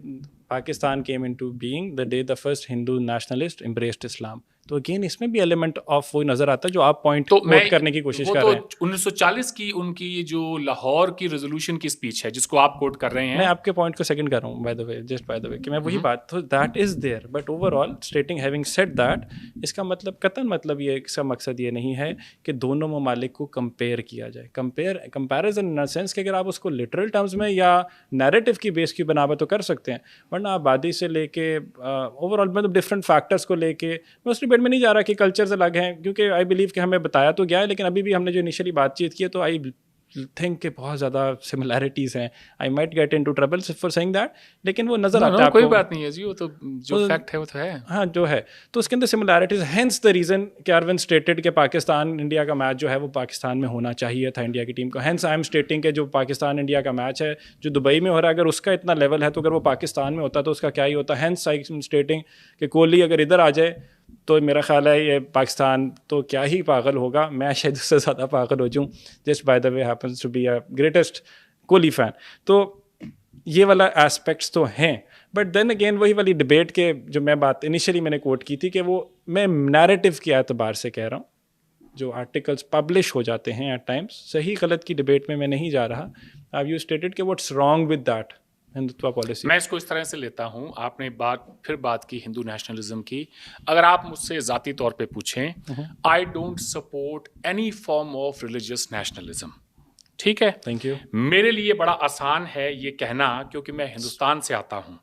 Pakistan came into being the day the first Hindu nationalist embraced Islam. तो अगेन इसमें भी एलिमेंट ऑफ वो नजर आता है जो आप पॉइंट नोट करने की कोशिश कर रहे हैं। 1940 की उनकी जो लाहौर की रेजोल्यूशन की स्पीच है, जिसको आप कोट कर रहे हैं, मैं आपके पॉइंट को सेकंड कर रहा हूँ by the way, just by the way, कि मैं वही बात, तो that is there, but overall stating having said that, इसका मतलब कतन मतलब ये, इसका मकसद ये नहीं है कि दोनों ममालिक को कंपेयर किया जाए। कंपैरिजन इन सेंस कि अगर आप उसको लिटरल टर्म्स में या नैरेटिव की बेस की बनावट तो कर सकते हैं, वरना आबादी से लेके ओवरऑल मतलब डिफरेंट फैक्टर्स को लेके मैं उस डिबेट में नहीं जा रहा कि कल्चर्स अलग हैं, क्योंकि आई बिलीव कि हमें बताया तो गया है, लेकिन अभी भी हमने जो इनिशियली बातचीत की है, तो आई थिंक के बहुत ज़्यादा सिमिलैरिटीज़ हैं। I might get into trouble for saying that, लेकिन वो नज़र आता है आपको। कोई बात नहीं है जी, वो तो जो फैक्ट है वो तो है। हाँ, जो है, तो उसके अंदर सिमिलैरिटीज़, हेंस द रीज़न कि अरविंद स्टेटेड कि पाकिस्तान इंडिया का मैच जो है वो पाकिस्तान में होना चाहिए था इंडिया की टीम को। हेंस आई एम स्टेटिंग कि जो पाकिस्तान इंडिया का मैच है जो दुबई में हो रहा है, अगर उसका इतना लेवल है तो अगर वो पाकिस्तान में होता तो उसका क्या ही होता। हेंस आई एम स्टेटिंग कि कोहली अगर इधर आ जाए तो मेरा ख्याल है ये पाकिस्तान तो क्या ही पागल होगा, मैं शायद उससे ज़्यादा पागल हो जाऊँ। Just by the way happens to be a greatest Kohli fan. तो ये वाला एस्पेक्ट्स तो हैं, बट देन अगेन वही वाली डिबेट के जो मैं बात इनिशियली मैंने कोट की थी कि वो मैं नैरेटिव के एतबार से कह रहा हूँ, जो आर्टिकल्स पब्लिश हो जाते हैं एट टाइम्स, सही गलत की डिबेट में मैं नहीं जा रहा। हैव यू स्टेटेड कि what's wrong with that Hindutva policy? मैं इसको इस तरह से लेता हूं, आपने बात की हिंदू नेशनलिज्म की। अगर आप मुझसे ज़ाती तौर पे पूछें, आई don't support any form of religious nationalism, ठीक है? Thank you. मेरे लिए बड़ा आसान है ये कहना, क्योंकि मैं हिंदुस्तान से आता हूं।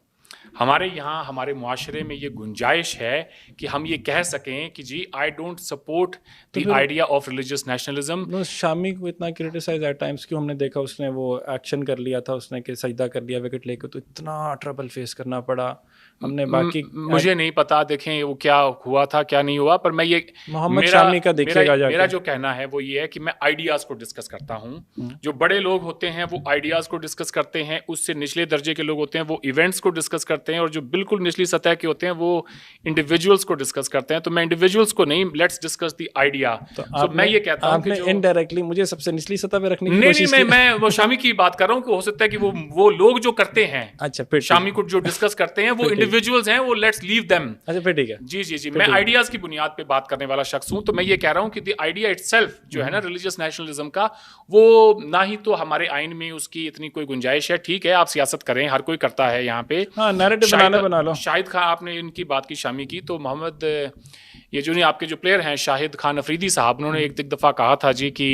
हमारे यहाँ, हमारे मुआशरे में ये गुंजाइश है कि हम ये कह सकें कि जी I don't support the idea of religious nationalism. Shami को इतना क्रिटिसाइज एट टाइम्स क्यों हमने देखा, उसने वो एक्शन कर लिया था, उसने कि सजदा कर लिया विकेट लेकर, तो इतना ट्रबल फेस करना पड़ा। हमने बाकी मुझे नहीं पता, देखें वो क्या हुआ था क्या नहीं हुआ, पर मैं ये मोहम्मद शामी का देखिएगा जाके। मेरा जो कहना है वो ये है कि मैं आइडियाज़ को डिस्कस करता हूँ। जो बड़े लोग होते हैं वो आइडियाज़ को डिस्कस करते हैं, उससे निचले दर्जे के लोग होते हैं वो इवेंट्स को डिस्कस करते हैं, और जो बिल्कुल निचली सतह के होते हैं वो इंडिविजुअल्स को डिस्कस करते हैं। तो मैं इंडिविजुअल्स को नहीं, लेट्स डिस्कस द आइडिया। तो मैं ये कहता हूँ कि इनडायरेक्टली मुझे सबसे निचली सतह पे रखने की कोशिश नहीं, मैं वो शामी की बात कर रहा हूँ कि हो सकता है कि वो लोग जो करते हैं, अच्छा फिर शामी को जो डिस्कस करते हैं वो इंडिविजुअल्स हैं, वो लेट्स लीव देम। अच्छा फिर ठीक है। जी, मैं आइडियाज की बुनियाद पे बात करने वाला शख्स हूं। तो मैं ये कह रहा हूं कि द आइडिया इटसेल्फ जो है ना रिलीजियस नेशनलिज्म का, वो ना ही तो हमारे आइन में उसकी इतनी कोई गुंजाइश है। ठीक है, आप सियासत करें, हर कोई करता है यहाँ पे। हाँ, नैरेटिव बना लो। शाहिद खान, आपने इनकी बात की शामी की, तो मोहम्मद ये जो नहीं आपके जो प्लेयर हैं शाहिद खान अफरीदी साहब, उन्होंने एक दफ़ा कहा था जी कि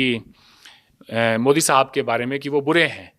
मोदी साहब के बारे में कि वो बुरे हैं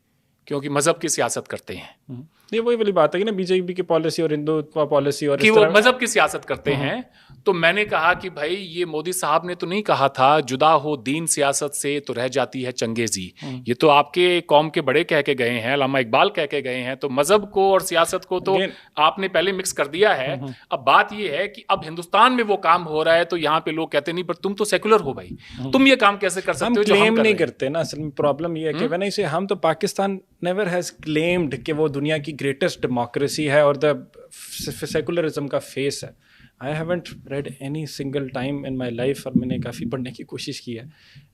क्योंकि मजहब की सियासत करते हैं। ये वही वाली बात है कि ना बीजेपी की पॉलिसी और हिंदुत्व पॉलिसी और कि वो मजहब की सियासत करते हैं। तो मैंने कहा कि भाई ये मोदी साहब ने तो नहीं कहा था जुदा हो दीन सियासत से तो रह जाती है चंगेजी। ये तो आपके कौम के बड़े कह के गए हैं, अल्लामा इकबाल कह के गए हैं। तो मजहब को और सियासत को तो आपने पहले मिक्स कर दिया है। अब बात ये है कि अब हिंदुस्तान में वो काम हो रहा है, तो यहाँ पे लोग कहते नहीं पर तुम तो सेकुलर हो भाई, तुम ये काम कैसे कर सकते हो जो हम नहीं करते ना। असल में प्रॉब्लम ये है कि वैसे हम तो पाकिस्तान नेवर हैज क्लेम्ड कि वो दुनिया की ग्रेटेस्ट डेमोक्रेसी है और द सेकुलरिज्म का फेस है। I haven't red any single time in my life, और मैंने काफ़ी पढ़ने की कोशिश की है।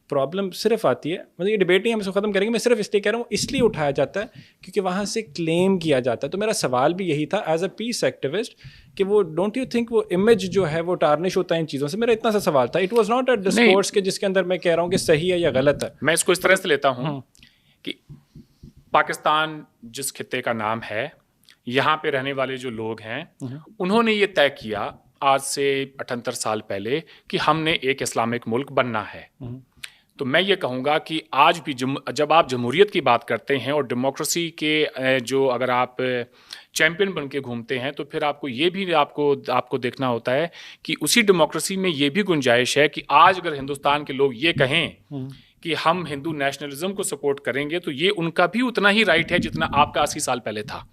प्रॉब्लम सिर्फ आती है, मतलब ये डिबेट नहीं हम इसको ख़त्म करेंगे, मैं सिर्फ इसलिए कह रहा हूँ, इसलिए उठाया जाता है क्योंकि वहाँ से क्लेम किया जाता है। तो मेरा सवाल भी यही था एज अ पीस एक्टिविस्ट कि वो डोंट यू थिंक वो इमेज जो है वो टार्निश होता है इन चीज़ों से। मेरा इतना सा सवाल था। It was not a discourse के जिसके अंदर मैं कह रहा हूँ कि सही है या गलत है। मैं इसको इस तरह से लेता हूँ कि पाकिस्तान जिस खित्ते का नाम है, यहाँ पे रहने वाले जो लोग हैं उन्होंने ये तय किया आज से 78 साल पहले कि हमने एक इस्लामिक मुल्क बनना है। तो मैं ये कहूँगा कि आज भी जब आप जमहूरियत की बात करते हैं और डेमोक्रेसी के जो अगर आप चैंपियन बन के घूमते हैं, तो फिर आपको ये भी आपको देखना होता है कि उसी डेमोक्रेसी में ये भी गुंजाइश है कि आज अगर हिंदुस्तान के लोग ये कहें कि हम हिंदू नेशनलिज्म को सपोर्ट करेंगे, तो ये उनका भी उतना ही राइट है जितना आपका 80 साल पहले था।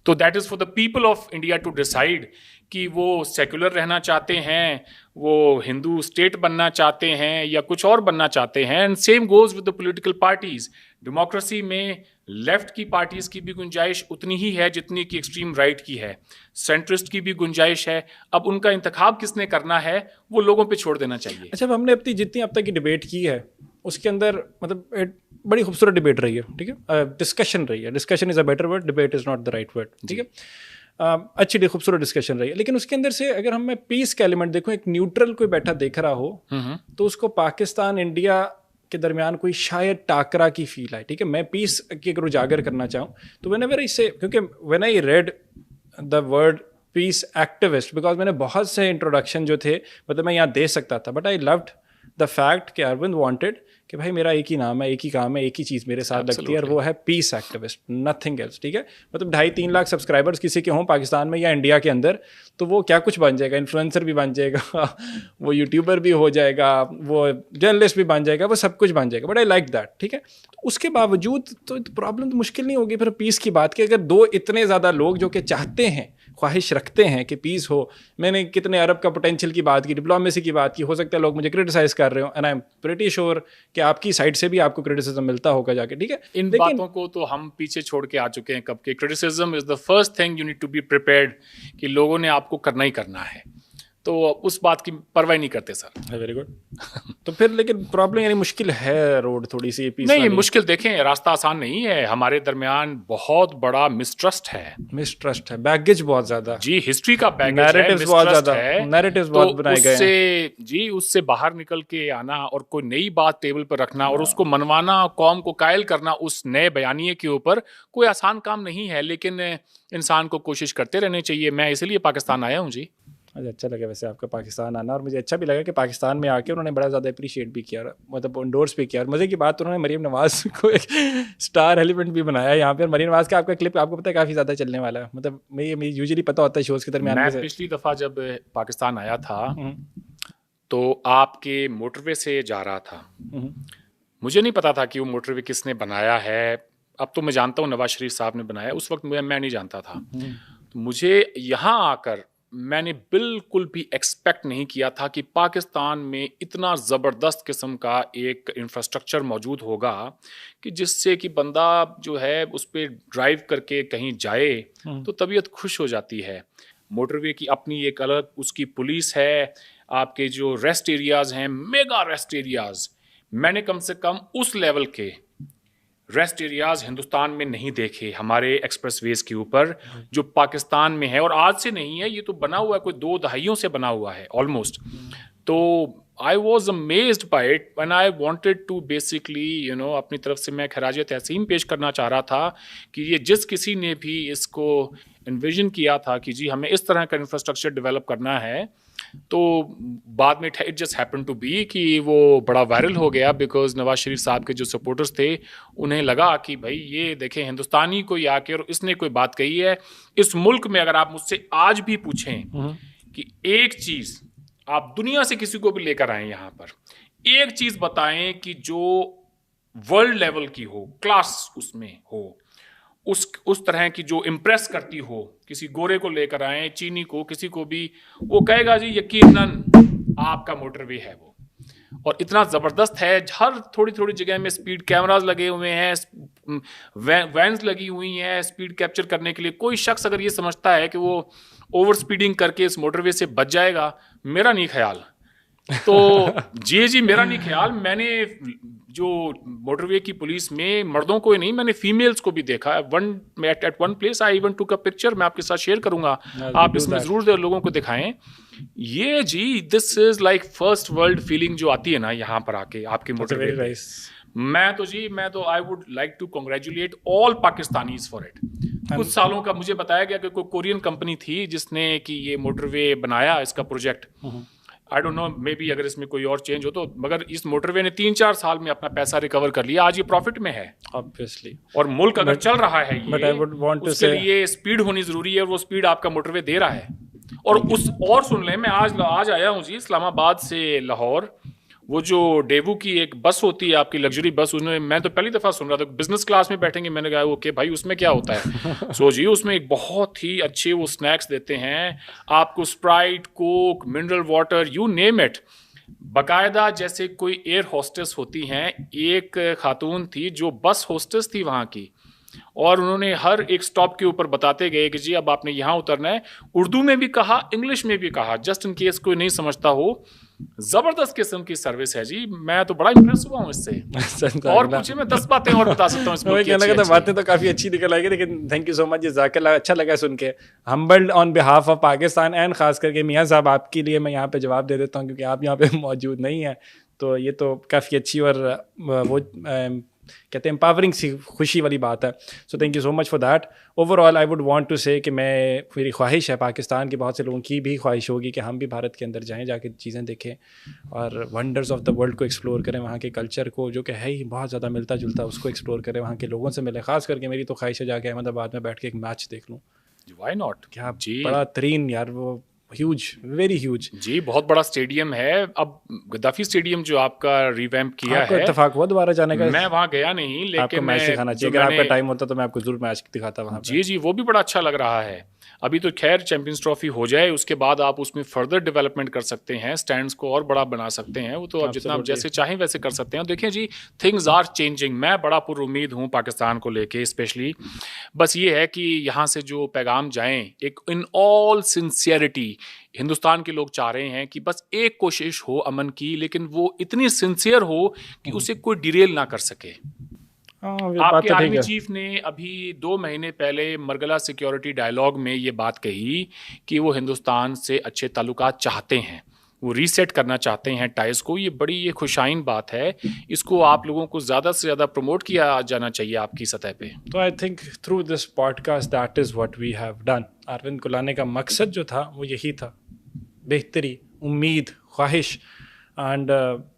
तो that is for the people of India to decide कि वो सेक्युलर रहना चाहते हैं, वो हिंदू स्टेट बनना चाहते हैं या कुछ और बनना चाहते हैं। And same goes with the political parties. Democracy में लेफ्ट की पार्टीज की भी गुंजाइश उतनी ही है जितनी कि एक्सट्रीम राइट की है, सेंट्रिस्ट की भी गुंजाइश है। अब उनका इंतखाब किसने करना है वो लोगों पे छोड़ देना चाहिए। अच्छा, अब हमने अपनी जितनी अब तक की डिबेट की है उसके अंदर मतलब एक बड़ी खूबसूरत डिबेट रही है, ठीक है, डिस्कशन रही है। Discussion is a better word, debate is not the right word, ठीक है। अच्छी खूबसूरत डिस्कशन रही है, लेकिन उसके अंदर से अगर हम मैं पीस का एलिमेंट देखूं, एक न्यूट्रल कोई बैठा देख रहा हो तो उसको पाकिस्तान इंडिया के दरमियान कोई शायद टाकरा की फील है, ठीक है। मैं पीस की अगर उजागर करना चाहूँ तो व्हेनेवर आई से, क्योंकि when I read the word peace activist, because मैंने बहुत से इंट्रोडक्शन जो थे मतलब मैं यहाँ दे सकता था, but I loved the fact कि अरविंद वांटेड कि भाई मेरा एक ही नाम है, एक ही काम है, एक ही चीज़ मेरे साथ लगती है और वो है पीस एक्टिविस्ट, नथिंग एल्स, ठीक है। मतलब 2.5-3 लाख सब्सक्राइबर्स किसी के हों पाकिस्तान में या इंडिया के अंदर, तो वो क्या कुछ बन जाएगा, इन्फ्लुएंसर भी बन जाएगा वो यूट्यूबर भी हो जाएगा, वो जर्नलिस्ट भी बन जाएगा, वो सब कुछ बन जाएगा, बट आई लाइक दैट, ठीक है। तो उसके बावजूद तो प्रॉब्लम तो मुश्किल नहीं होगी फिर पीस की बात की, अगर दो इतने ज़्यादा लोग जो कि चाहते हैं, ख्वाहिश रखते हैं कि पीस हो। मैंने कितने अरब का पोटेंशियल की बात की, डिप्लोमेसी की बात की, हो सकता है लोग मुझे क्रिटिसाइज कर रहे हो, and I am pretty sure कि आपकी साइड से भी आपको क्रिटिसिज्म मिलता होगा जाके, ठीक है। इन बातों को तो हम पीछे छोड़ के आ चुके हैं कब के। Criticism is the first thing you need to be prepared कि लोगों ने आपको करना ही करना है, तो उस बात की परवाह नहीं करते सर। वेरी गुड तो फिर लेकिन प्रॉब्लम यानी मुश्किल है रोड थोड़ी सी पीस नहीं, मुश्किल देखें, रास्ता आसान नहीं है। हमारे दरमियान बहुत बड़ा मिसट्रस्ट है, बैगेज बहुत ज्यादा, जी हिस्ट्री का बैगेज है, नैरेटिव्स बहुत ज्यादा, नैरेटिव्स बहुत बनाए गए हैं। जी उससे बाहर निकल के आना और कोई नई बात टेबल पर रखना और उसको मनवाना, कौम को कायल करना उस नए बयानिए के ऊपर कोई आसान काम नहीं है, लेकिन इंसान को कोशिश करते रहने चाहिए। मैं इसलिए पाकिस्तान आया हूँ जी। अच्छा लगा वैसे आपका पाकिस्तान आना, और मुझे अच्छा भी लगा कि पाकिस्तान में आके उन्होंने बड़ा ज़्यादा अप्रिशिएट भी किया, मतलब इंडोर्स भी किया। और मज़े की बात उन्होंने मरीम नवाज़ को एक स्टार एलिमेंट भी बनाया यहाँ पे। मरीम नवाज़ का आपका क्लिप आपको पता है काफ़ी ज़्यादा चलने वाला है, मतलब मैं यूजुअली पता होता है शोज़ के दरमियान। मैं पिछली दफ़ा जब पाकिस्तान आया था तो आपके मोटरवे से जा रहा था, मुझे नहीं पता था कि वो मोटरवे किसने बनाया है। अब तो मैं जानता हूँ नवाज शरीफ साहब ने बनाया, उस वक्त मैं नहीं जानता था। तो मुझे यहाँ आकर मैंने बिल्कुल भी एक्सपेक्ट नहीं किया था कि पाकिस्तान में इतना ज़बरदस्त किस्म का एक इंफ्रास्ट्रक्चर मौजूद होगा कि जिससे कि बंदा जो है उस पर ड्राइव करके कहीं जाए तो तबीयत खुश हो जाती है। मोटरवे की अपनी एक अलग उसकी पुलिस है, आपके जो रेस्ट एरियाज़ हैं, मेगा रेस्ट एरियाज़, मैंने कम से कम उस लेवल के रेस्ट एरियाज हिंदुस्तान में नहीं देखे हमारे एक्सप्रेसवेज के ऊपर जो पाकिस्तान में है। और आज से नहीं है, ये तो बना हुआ है, कोई 2 दहाइयों से बना हुआ है ऑलमोस्ट। तो I was amazed by it and I wanted to basically अपनी तरफ से मैं खराज तहसीन पेश करना चाह रहा था कि ये जिस किसी ने भी इसको इन्विजन किया था कि जी हमें इस तरह का इंफ्रास्ट्रक्चर डेवलप करना है, तो बाद में it just happen to be कि वो बड़ा वायरल हो गया, बिकॉज नवाज शरीफ साहब के जो सपोर्टर्स थे उन्हें लगा कि भाई ये देखें हिंदुस्तानी कोई आके और इसने कोई बात कही है। इस मुल्क में अगर आप मुझसे आज भी पूछें कि एक चीज़ आप दुनिया से किसी को भी लेकर आए यहाँ पर, एक चीज़ बताएं कि जो वर्ल्ड लेवल की हो, क्लास उसमें हो, उस तरह की जो इम्प्रेस करती हो, किसी गोरे को लेकर आए, चीनी को, किसी को भी, वो कहेगा जी यकीनन आपका मोटरवे है वो। और इतना ज़बरदस्त है, हर थोड़ी थोड़ी जगह में स्पीड कैमरास लगे हुए हैं, वैन्स लगी हुई हैं स्पीड कैप्चर करने के लिए। कोई शख्स अगर ये समझता है कि वो ओवर स्पीडिंग करके इस मोटरवे से बच जाएगा, मेरा नहीं ख्याल। तो जी मेरा नहीं ख्याल। मैंने जो मोटरवे की पुलिस में मर्दों को ही नहीं, मैंने फीमेल्स को भी देखा। At one place I even took a picture, मैं आपके साथ शेयर करूंगा, आप इसमें जरूर लोगों को दिखाएं। ये जी this is like first world feeling जो आती है ना यहाँ पर आके आपके मोटरवे। मैं तो I would like to congratulate all Pakistanis for it. कुछ सालों का मुझे बताया गया कि कोई कोरियन कंपनी थी जिसने कि ये मोटरवे बनाया, इसका project. I don't know, may be अगर इसमें कोई और चेंज हो तो, मगर इस मोटरवे ने 3-4 साल में अपना पैसा रिकवर कर लिया, आज ये प्रॉफिट में है ऑब्वियसली। और मुल्क अगर चल रहा है but I would want to उसके से लिए स्पीड होनी जरूरी है, और वो स्पीड आपका मोटरवे दे रहा है। और सुन लें, मैं आज आया हूँ जी इस्लामाबाद से लाहौर। वो जो डेवू की एक बस होती है आपकी, लग्जरी बस, उसने, मैं तो पहली दफा सुन रहा था बिजनेस क्लास में बैठेंगे। मैंने कहा ओके भाई, उसमें क्या होता है? सो जी उसमें एक बहुत ही अच्छे वो स्नैक्स देते हैं आपको, Sprite, Coke, mineral water, you name it. बाकायदा जैसे कोई एयर होस्टेस होती हैं। एक खातून थी जो बस होस्टेस थी वहाँ की, और उन्होंने हर एक स्टॉप के ऊपर बताते गए कि जी अब आपने यहाँ उतरना है। उर्दू में भी कहा, इंग्लिश में भी कहा, जस्ट इन केस कोई नहीं समझता हो। जबरदस्त किस्म की सर्विस है जी, मैं तो बड़ा इंप्रेस हुआ हूँ इससे। और कुछ मैं 10 बातें और बता सकता हूँ इस मुल्क की अच्छी-अच्छी। बातें तो काफी अच्छी निकल आएगी, लेकिन थैंक यू सो मच जज़ाकल्लाह, अच्छा लगा सुन के। Humbled on behalf of Pakistan and खास करके मियाँ साहब, आपके लिए मैं यहाँ पे जवाब दे देता हूँ क्योंकि आप यहाँ पे मौजूद नहीं है। तो ये तो काफ़ी अच्छी और वो कहते हैं एम्पावरिंग सी खुशी वाली बात है। So thank you so much for that. Overall I would want to say कि मेरी ख्वाहिश है, पाकिस्तान के बहुत से लोगों की भी ख्वाहिश होगी कि हम भी भारत के अंदर जाएं, जाके चीज़ें देखें और वंडर्स ऑफ द वर्ल्ड को एक्सप्लोर करें, वहाँ के कल्चर को जो कि है ही बहुत ज़्यादा मिलता जुलता, उसको एक्सप्लोर करें, वहाँ के लोगों से मिले। खास करके मेरी तो ख्वाहिश है जाके अहमदाबाद में बैठ के एक मैच देख लूँ। Why not? क्या बड़ा तरीन यार, वो ह्यूज, वेरी ह्यूज जी, बहुत बड़ा स्टेडियम है। अब गद्दाफी स्टेडियम जो आपका रिवैम्प किया है, इत्तेफाक हुआ दोबारा जाने का? मैं वहां गया नहीं, लेकिन मैच दिखाना चाहिए। अगर आपका टाइम होता तो मैं आपको जरूर मैच दिखाता वहां पे। जी, वो भी बड़ा अच्छा लग रहा है। अभी तो खैर चैंपियंस ट्रॉफी हो जाए, उसके बाद आप उसमें फर्दर डेवलपमेंट कर सकते हैं, स्टैंड्स को और बड़ा बना सकते हैं। वो तो आप जितना आप जैसे चाहें वैसे कर सकते हैं। देखिए जी, थिंग्स आर चेंजिंग। मैं बड़ा पुरुम्मीद हूँ पाकिस्तान को लेके स्पेशली। बस ये है कि यहाँ से जो पैगाम जाएं, एक इन ऑल सिंसियरिटी, हिंदुस्तान के लोग चाह रहे हैं कि बस एक कोशिश हो अमन की, लेकिन वो इतनी सिंसियर हो कि उसे कोई डिरेल ना कर सके। आपके आर्मी चीफ ने अभी 2 महीने पहले मरगला सिक्योरिटी डायलॉग में ये बात कही कि वो हिंदुस्तान से अच्छे ताल्लुकात चाहते हैं, वो रीसेट करना चाहते हैं टाइज को। ये बड़ी ये खुशाइन बात है, इसको आप लोगों को ज़्यादा से ज़्यादा प्रमोट किया जाना चाहिए आपकी सतह पे। तो I think through this podcast that is what we have done. Arvind को लाने का मकसद जो था वो यही था, बेहतरी, उम्मीद, ख्वाहिश and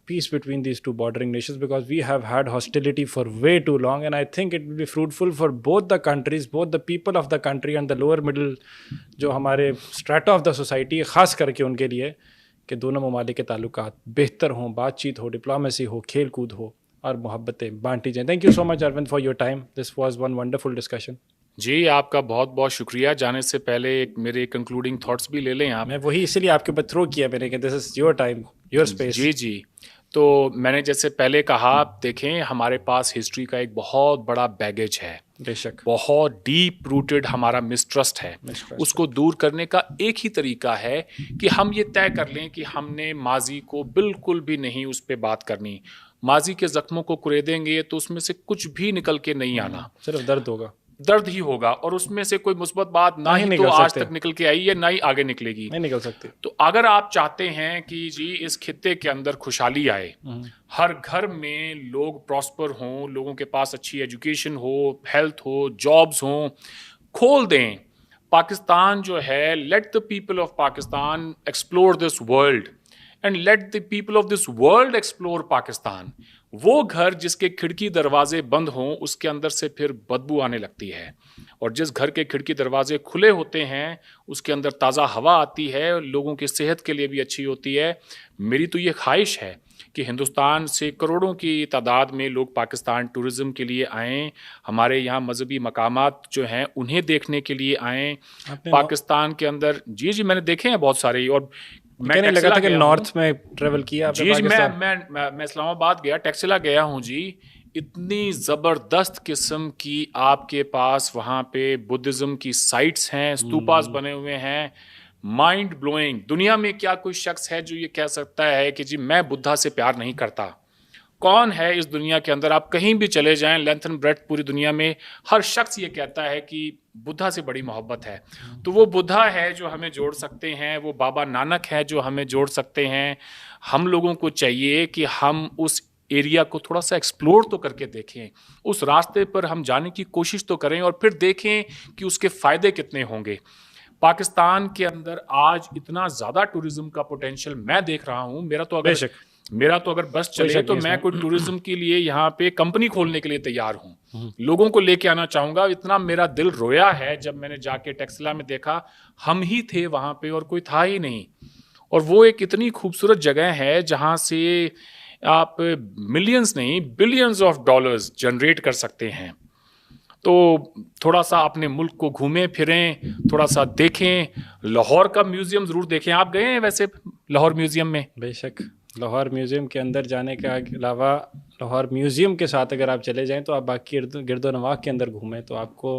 peace between these two bordering nations, because we have had hostility for way too long, and I think it will be fruitful for both the countries, both the people of the country and the lower middle जो हमारे strata of the society है, ख़ास करके उनके लिए, कि दोनों ममालिक के ताल्लुकात बेहतर हों, बातचीत हो, डिप्लोमेसी हो, खेल कूद हो और मोहब्बतें बांटी जाएं। Thank you so much Arvind for your time. This was one wonderful discussion. जी, आपका बहुत बहुत शुक्रिया। जाने से पहले मेरे कंक्लूडिंग थॉट्स भी ले लें आप। मैं वही इसीलिए आपके ऊपर थ्रो किया मैंने कि this is your time, your space. जी, तो मैंने जैसे पहले कहा, देखें हमारे पास हिस्ट्री का एक बहुत बड़ा बैगेज है, बेशक बहुत डीप रूटेड हमारा मिसट्रस्ट है। उसको दूर करने का एक ही तरीका है कि हम ये तय कर लें कि हमने माजी को बिल्कुल भी नहीं उस पर बात करनी। माजी के जख्मों को कुरेदेंगे तो उसमें से कुछ भी निकल के नहीं आना, सिर्फ दर्द होगा, दर्द ही होगा, और उसमें से कोई मुस्बत बात ना ही तो आज तक निकल के आई है, ना ही आगे निकलेगी, नहीं निकल सकती। तो अगर आप चाहते हैं कि जी इस खित्ते के अंदर खुशहाली आए, हर घर में लोग प्रॉस्पर हों, लोगों के पास अच्छी एजुकेशन हो, हेल्थ हो, जॉब्स हों, खोल दें पाकिस्तान जो है। Let the people of Pakistan explore this world and let the people of this world explore Pakistan. वो घर जिसके खिड़की दरवाजे बंद हों, उसके अंदर से फिर बदबू आने लगती है, और जिस घर के खिड़की दरवाजे खुले होते हैं उसके अंदर ताज़ा हवा आती है, लोगों की सेहत के लिए भी अच्छी होती है। मेरी तो ये ख्वाहिश है कि हिंदुस्तान से करोड़ों की तादाद में लोग पाकिस्तान टूरिज़्म के लिए आएँ, हमारे यहाँ मजहबी मकामात जो हैं उन्हें देखने के लिए आएँ। पाकिस्तान के अंदर जी मैंने देखे हैं बहुत सारे, और मैंने लगा था कि नॉर्थ में ट्रेवल किया जी मैं इस्लामाबाद गया, टेक्सिला गया हूँ जी। इतनी ज़बरदस्त किस्म की आपके पास वहाँ पे बुद्धिज़्म की साइट्स हैं, स्तूपास बने हुए हैं, माइंड ब्लोइंग। दुनिया में क्या कोई शख्स है जो ये कह सकता है कि जी मैं बुद्धा से प्यार नहीं करता? कौन है इस दुनिया के अंदर? आप कहीं भी चले जाएं, लेंथ एंड ब्रेड्थ पूरी दुनिया में, हर शख्स ये कहता है कि बुद्धा से बड़ी मोहब्बत है। तो वो बुद्धा है जो हमें जोड़ सकते हैं, वो बाबा नानक है जो हमें जोड़ सकते हैं। हम लोगों को चाहिए कि हम उस एरिया को थोड़ा सा एक्सप्लोर तो करके देखें, उस रास्ते पर हम जाने की कोशिश तो करें और फिर देखें कि उसके फ़ायदे कितने होंगे। पाकिस्तान के अंदर आज इतना ज़्यादा टूरिज्म का पोटेंशियल मैं देख रहा हूँ। मेरा तो अगर बस चले तो मैं कोई टूरिज्म के लिए यहाँ पे कंपनी खोलने के लिए तैयार हूँ। लोगों को लेके आना चाहूँगा। इतना मेरा दिल रोया है जब मैंने जाके टेक्सला में देखा, हम ही थे वहाँ पे और कोई था ही नहीं। और वो एक इतनी खूबसूरत जगह है जहाँ से आप मिलियंस नहीं बिलियंस ऑफ डॉलर्स जनरेट कर सकते हैं। तो थोड़ा सा अपने मुल्क को घूमें फिरें, थोड़ा सा देखें। लाहौर का म्यूज़ियम ज़रूर देखें। आप गए हैं वैसे लाहौर म्यूज़ियम में? बेशक, लाहौर म्यूज़ियम के अंदर जाने के अलावा लाहौर म्यूज़ियम के साथ अगर आप चले जाएं तो आप बाकी गिरदोनवाह के अंदर घूमें तो आपको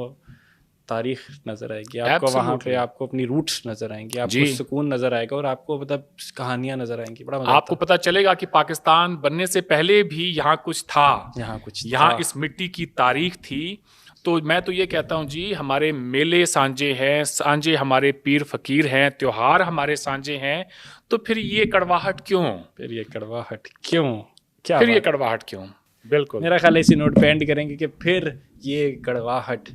तारीख नज़र आएगी, आपको वहाँ पे आपको अपनी रूट्स नज़र आएंगी, आपको सुकून नज़र आएगा और आपको मतलब कहानियाँ नज़र आएंगी। बड़ा मज़ा आपको पता चलेगा कि पाकिस्तान बनने से पहले भी यहाँ कुछ था, यहाँ इस मिट्टी की तारीख थी। तो मैं तो ये कहता हूँ जी, हमारे मेले सांझे हैं, सांझे हमारे पीर फकीर हैं, त्योहार हमारे सांझे हैं, तो फिर ये कड़वाहट क्यों? बिल्कुल, मेरा ख्याल इसी नोट पे एंड करेंगे कि फिर ये कड़वाहट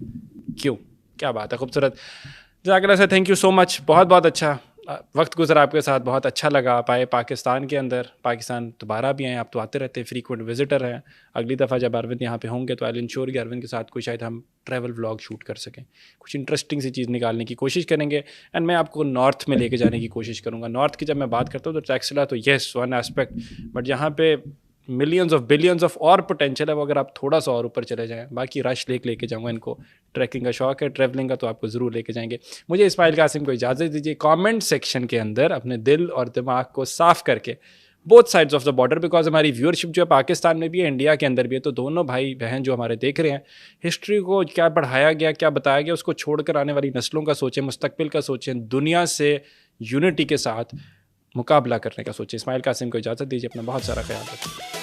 क्यों। क्या बात है, खूबसूरत। जज़ाकल्लाह sir, thank you so much. बहुत बहुत अच्छा वक्त गुजरा आपके साथ, बहुत अच्छा लगा। आप आए पाकिस्तान के अंदर, पाकिस्तान दोबारा भी आए, आप तो आते रहते हैं, फ्रीक्वेंट विजिटर हैं। अगली दफ़ा जब अरविंद यहाँ पे होंगे तो आई विल इंश्योर कि अरविंद के साथ कोई शायद हम ट्रैवल व्लॉग शूट कर सकें, कुछ इंटरेस्टिंग सी चीज़ निकालने की कोशिश करेंगे। एंड मैं आपको नॉर्थ में लेके जाने की कोशिश करूँगा। नॉर्थ की जब मैं बात करता हूँ तो टेक्सला तो येस वन एस्पेक्ट, बट यहाँ पे मिलियंस ऑफ बिलियंस ऑफ और पोटेंशियल है वो अगर आप थोड़ा सा और ऊपर चले जाएं। बाकी रश लेके जाऊँगा इनको, ट्रैकिंग का शौक है, ट्रैवलिंग का, तो आपको ज़रूर लेके जाएंगे। मुझे इस्माइल कासिम को इजाज़त दीजिए। कमेंट सेक्शन के अंदर अपने दिल और दिमाग को साफ़ करके both sides of the border, because हमारी व्यूअरशिप जो है पाकिस्तान में भी है, इंडिया के अंदर भी है, तो दोनों भाई बहन जो हमारे देख रहे हैं, हिस्ट्री को क्या पढ़ाया गया, क्या बताया गया, उसको छोड़कर आने वाली नस्लों का सोचें, मुस्तकबिल का सोचें, दुनिया से यूनिटी के साथ मुकाबला करने का सोचें। इस्माइल कासिम को इजाज़त दीजिए, अपना बहुत सारा ख्याल रखें।